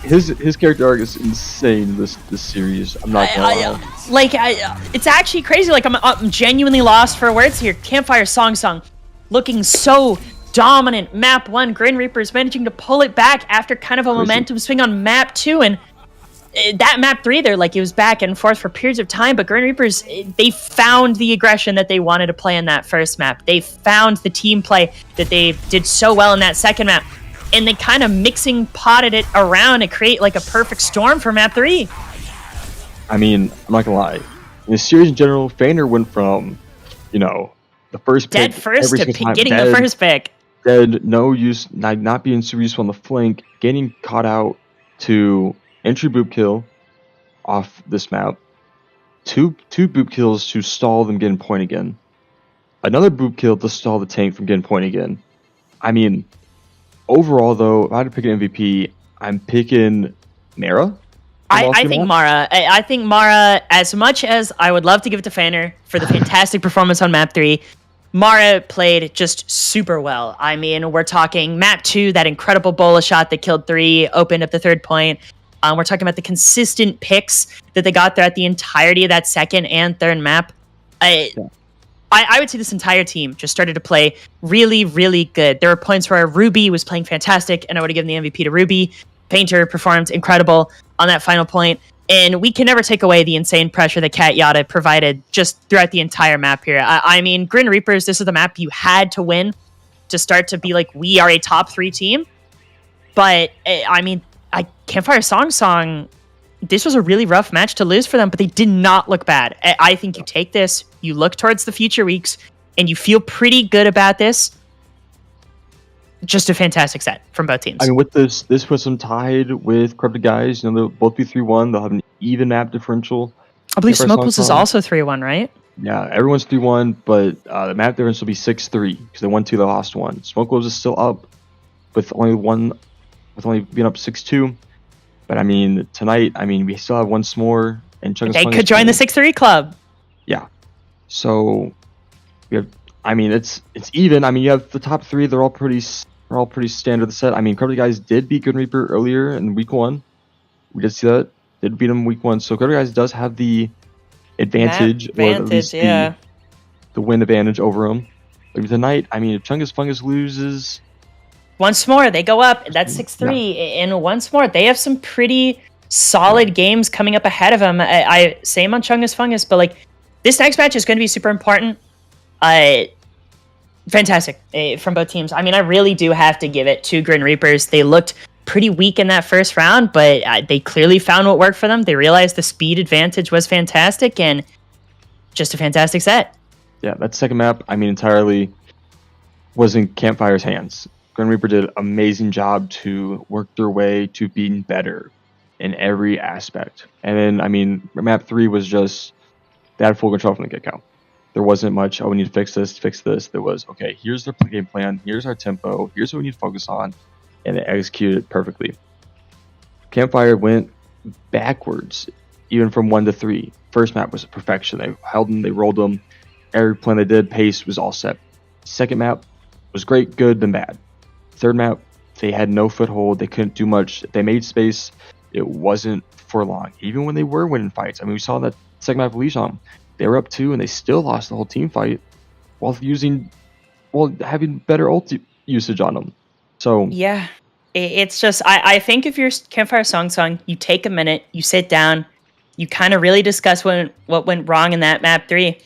his character arc is insane this series. I'm not gonna lie.
It's actually crazy. Like, I'm genuinely lost for words here. Campfire Song looking so dominant. Map 1, Grin Reapers managing to pull it back after kind of a momentum swing on map 2, and that map 3 there, like, it was back and forth for periods of time, but Grin Reapers, they found the aggression that they wanted to play in that first map. They found the team play that they did so well in that second map, and they kind of potted it around to create like a perfect storm for map 3.
I mean, I'm not gonna lie. In the series in general, Fainter went from, the first pick,
dead first to getting the first pick.
Dead, no use, not being super useful on the flank, getting caught out to entry boop kill off this map. Two boop kills to stall them getting point again. Another boop kill to stall the tank from getting point again. I mean, overall though, if I had to pick an MVP, I'm picking Mara.
I think Mara. I think Mara, as much as I would love to give it to Fainter for the fantastic performance on map 3, Mara played just super well. I mean, we're talking map 2, that incredible bola shot that killed 3, opened up the 3rd point. We're talking about the consistent picks that they got throughout the entirety of that 2nd and 3rd map. I would say this entire team just started to play really, really good. There were points where Ruby was playing fantastic, and I would have given the MVP to Ruby. Fainter performed incredible on that final point. And we can never take away the insane pressure that Cat Yada provided just throughout the entire map here. I mean, Grin Reapers, this is the map you had to win to start to be like, we are a top 3 team. But, I mean, Campfire Song, this was a really rough match to lose for them, but they did not look bad. I think you take this, you look towards the future weeks, and you feel pretty good about this. Just a fantastic set from both teams.
I mean, with this puts them tied with Corrupted Guys. They'll both be 3-1. They'll have an even map differential.
I believe Smokeless is also 3-1, right?
Yeah, everyone's 3-1, but the map difference will be 6-3 because they won 2, they lost 1. Smokeless is still up with only being up 6-2. But I mean, tonight, we still have one s'more, and
they could join the 6-3 club.
Yeah. So we have. It's even. You have the top 3. They're all pretty standard. The set. Corrupted Guys did beat Grin Reaper earlier in week 1. We did see that. Did beat him week 1. So Corrupted Guys does have the advantage, or at least the win advantage over them. But tonight, if Chungus Fungus loses.
Once more, they go up. That's 6-3. Yeah. And once more, they have some pretty solid games coming up ahead of them. Same on Chungus Fungus, but like this next match is going to be super important. Fantastic from both teams. I mean, I really do have to give it to Grin Reapers. They looked pretty weak in that first round, but they clearly found what worked for them. They realized the speed advantage was fantastic, and just a fantastic set.
Yeah, that second map, I mean, entirely was in Campfire's hands. Grin Reaper did an amazing job to work their way to being better in every aspect. And then, I mean, map 3 was just, they had full control from the get-go. There wasn't much, oh, we need to fix this, fix this. There was, okay, here's the game plan, here's our tempo, here's what we need to focus on, and they executed it perfectly. Campfire went backwards, even from 1 to 3. First map was perfection. They held them, they rolled them. Every plan they did, pace was all set. Second map was great, good, then bad. Third map, they had no foothold. They couldn't do much. If they made space, it wasn't for long. Even when they were winning fights. I mean, we saw that second map of Lijiang. They were up 2 and they still lost the whole team fight while having better ult usage on them. So
yeah, it's just I think if you're Campfire Song, you take a minute, you sit down, you kind of really discuss what went wrong in that map 3.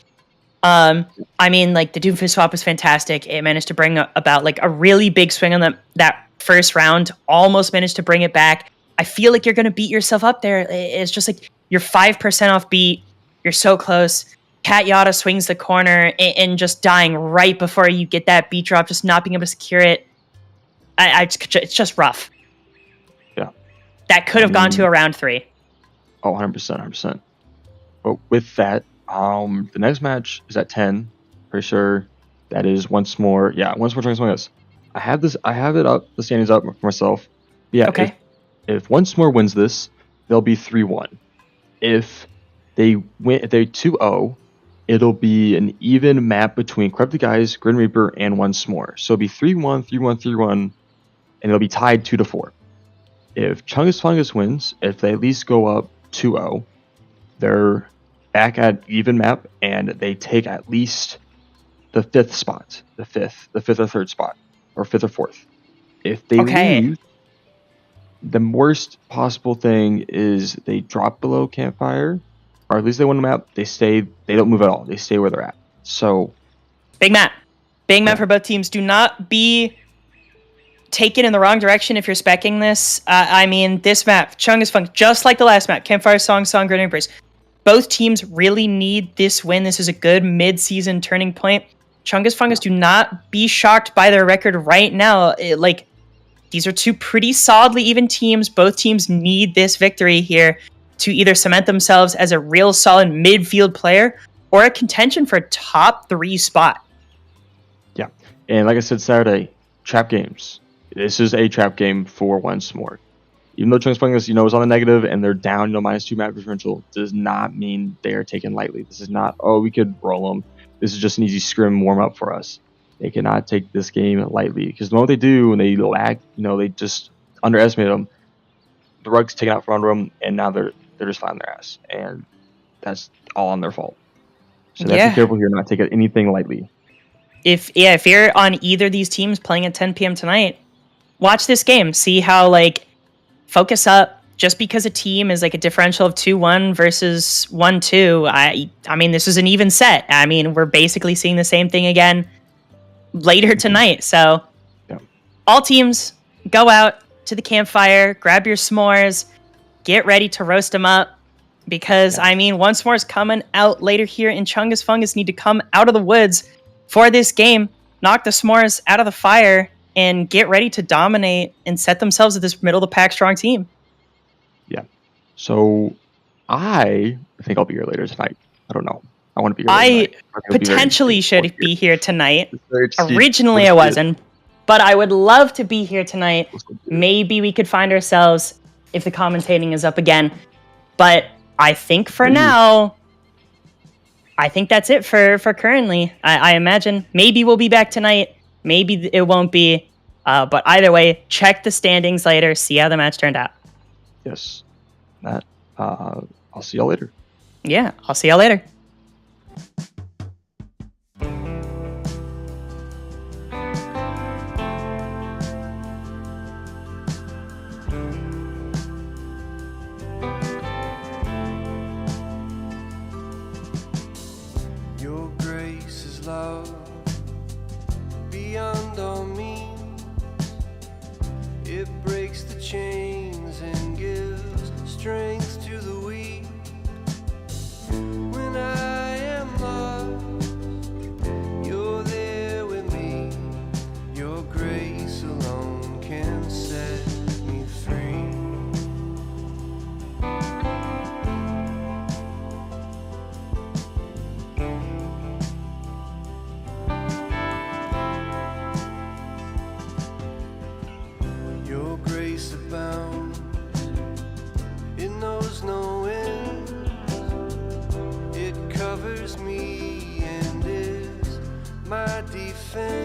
I mean, like, the Doomfist swap was fantastic. It managed to bring about like a really big swing on that first round. Almost managed to bring it back. I feel like you're gonna beat yourself up there. It's just like you're 5% off beat. You're so close. Cat Yada swings the corner and just dying right before you get that beat drop, just not being able to secure it. It's just rough.
Yeah.
That could have gone to a round 3.
Oh, 100%. But with that, the next match is at 10. Pretty sure that is once more. Yeah, once more Chungus Among Us. I have it up. The standings up for myself. Yeah.
Okay.
If once more wins this, they'll be 3-1. If they 2-0, it'll be an even map between Corrupted Guys, Grin Reaper, and Once More. So it'll be 3-1, 3-1, 3-1, and it'll be tied 2-4. If Chungus Fungus wins, if they at least go up 2-0, they're back at even map, and they take at least the 5th spot, the 5th or 3rd spot, or 5th or 4th. If they lose, the worst possible thing is they drop below Campfire, or at least they win the map. They don't move at all. They stay where they're at. So
big map for both teams. Do not be taken in the wrong direction if you're speccing this. I mean, this map, Chungus Funk, just like the last map, Campfire Song, Grin Reapers. Both teams really need this win. This is a good mid-season turning point. Chungus Fungus, do not be shocked by their record right now. These are 2 pretty solidly even teams. Both teams need this victory here to either cement themselves as a real solid midfield player or a contention for a top 3 spot.
Yeah. And like I said Saturday, trap games. This is a trap game for Once More. Even though Chungus Fungus, is on the negative and they're down, -2 map differential, does not mean they are taken lightly. This is not, oh, we could roll them. This is just an easy scrim warm-up for us. They cannot take this game lightly, because the moment they do, and they lag, they just underestimate them, the rug's taken out from under them, and now they're just flying their ass. And that's all on their fault. So be careful here, not take anything lightly. If
you're on either of these teams playing at 10 p.m. tonight, watch this game. See how, focus up. Just because a team is a differential of 2-1 versus 1-2, I mean, this is an even set. I mean, we're basically seeing the same thing again later tonight. So all teams, go out to the campfire, grab your s'mores, get ready to roast them up. Because, I mean, Once More is coming out later here, and Chungus Fungus need to come out of the woods for this game, knock the s'mores out of the fire, and get ready to dominate and set themselves as this middle-of-the-pack strong team.
Yeah. So I think I'll be here later tonight. I don't know. I want to be here tonight.
I potentially should be here tonight. Originally I wasn't, but I would love to be here tonight. Maybe we could find ourselves if the commentating is up again. But I think for now, I think that's it for currently. I imagine maybe we'll be back tonight. Maybe it won't be. But either way, check the standings later. See how the match turned out.
Yes. I'll see y'all later.
Yeah, I'll see y'all later.
to the weak. When I am lost, you're there with me. Your grace alone can set me free. Your grace abounds, it knows no end. It covers me and is my defense.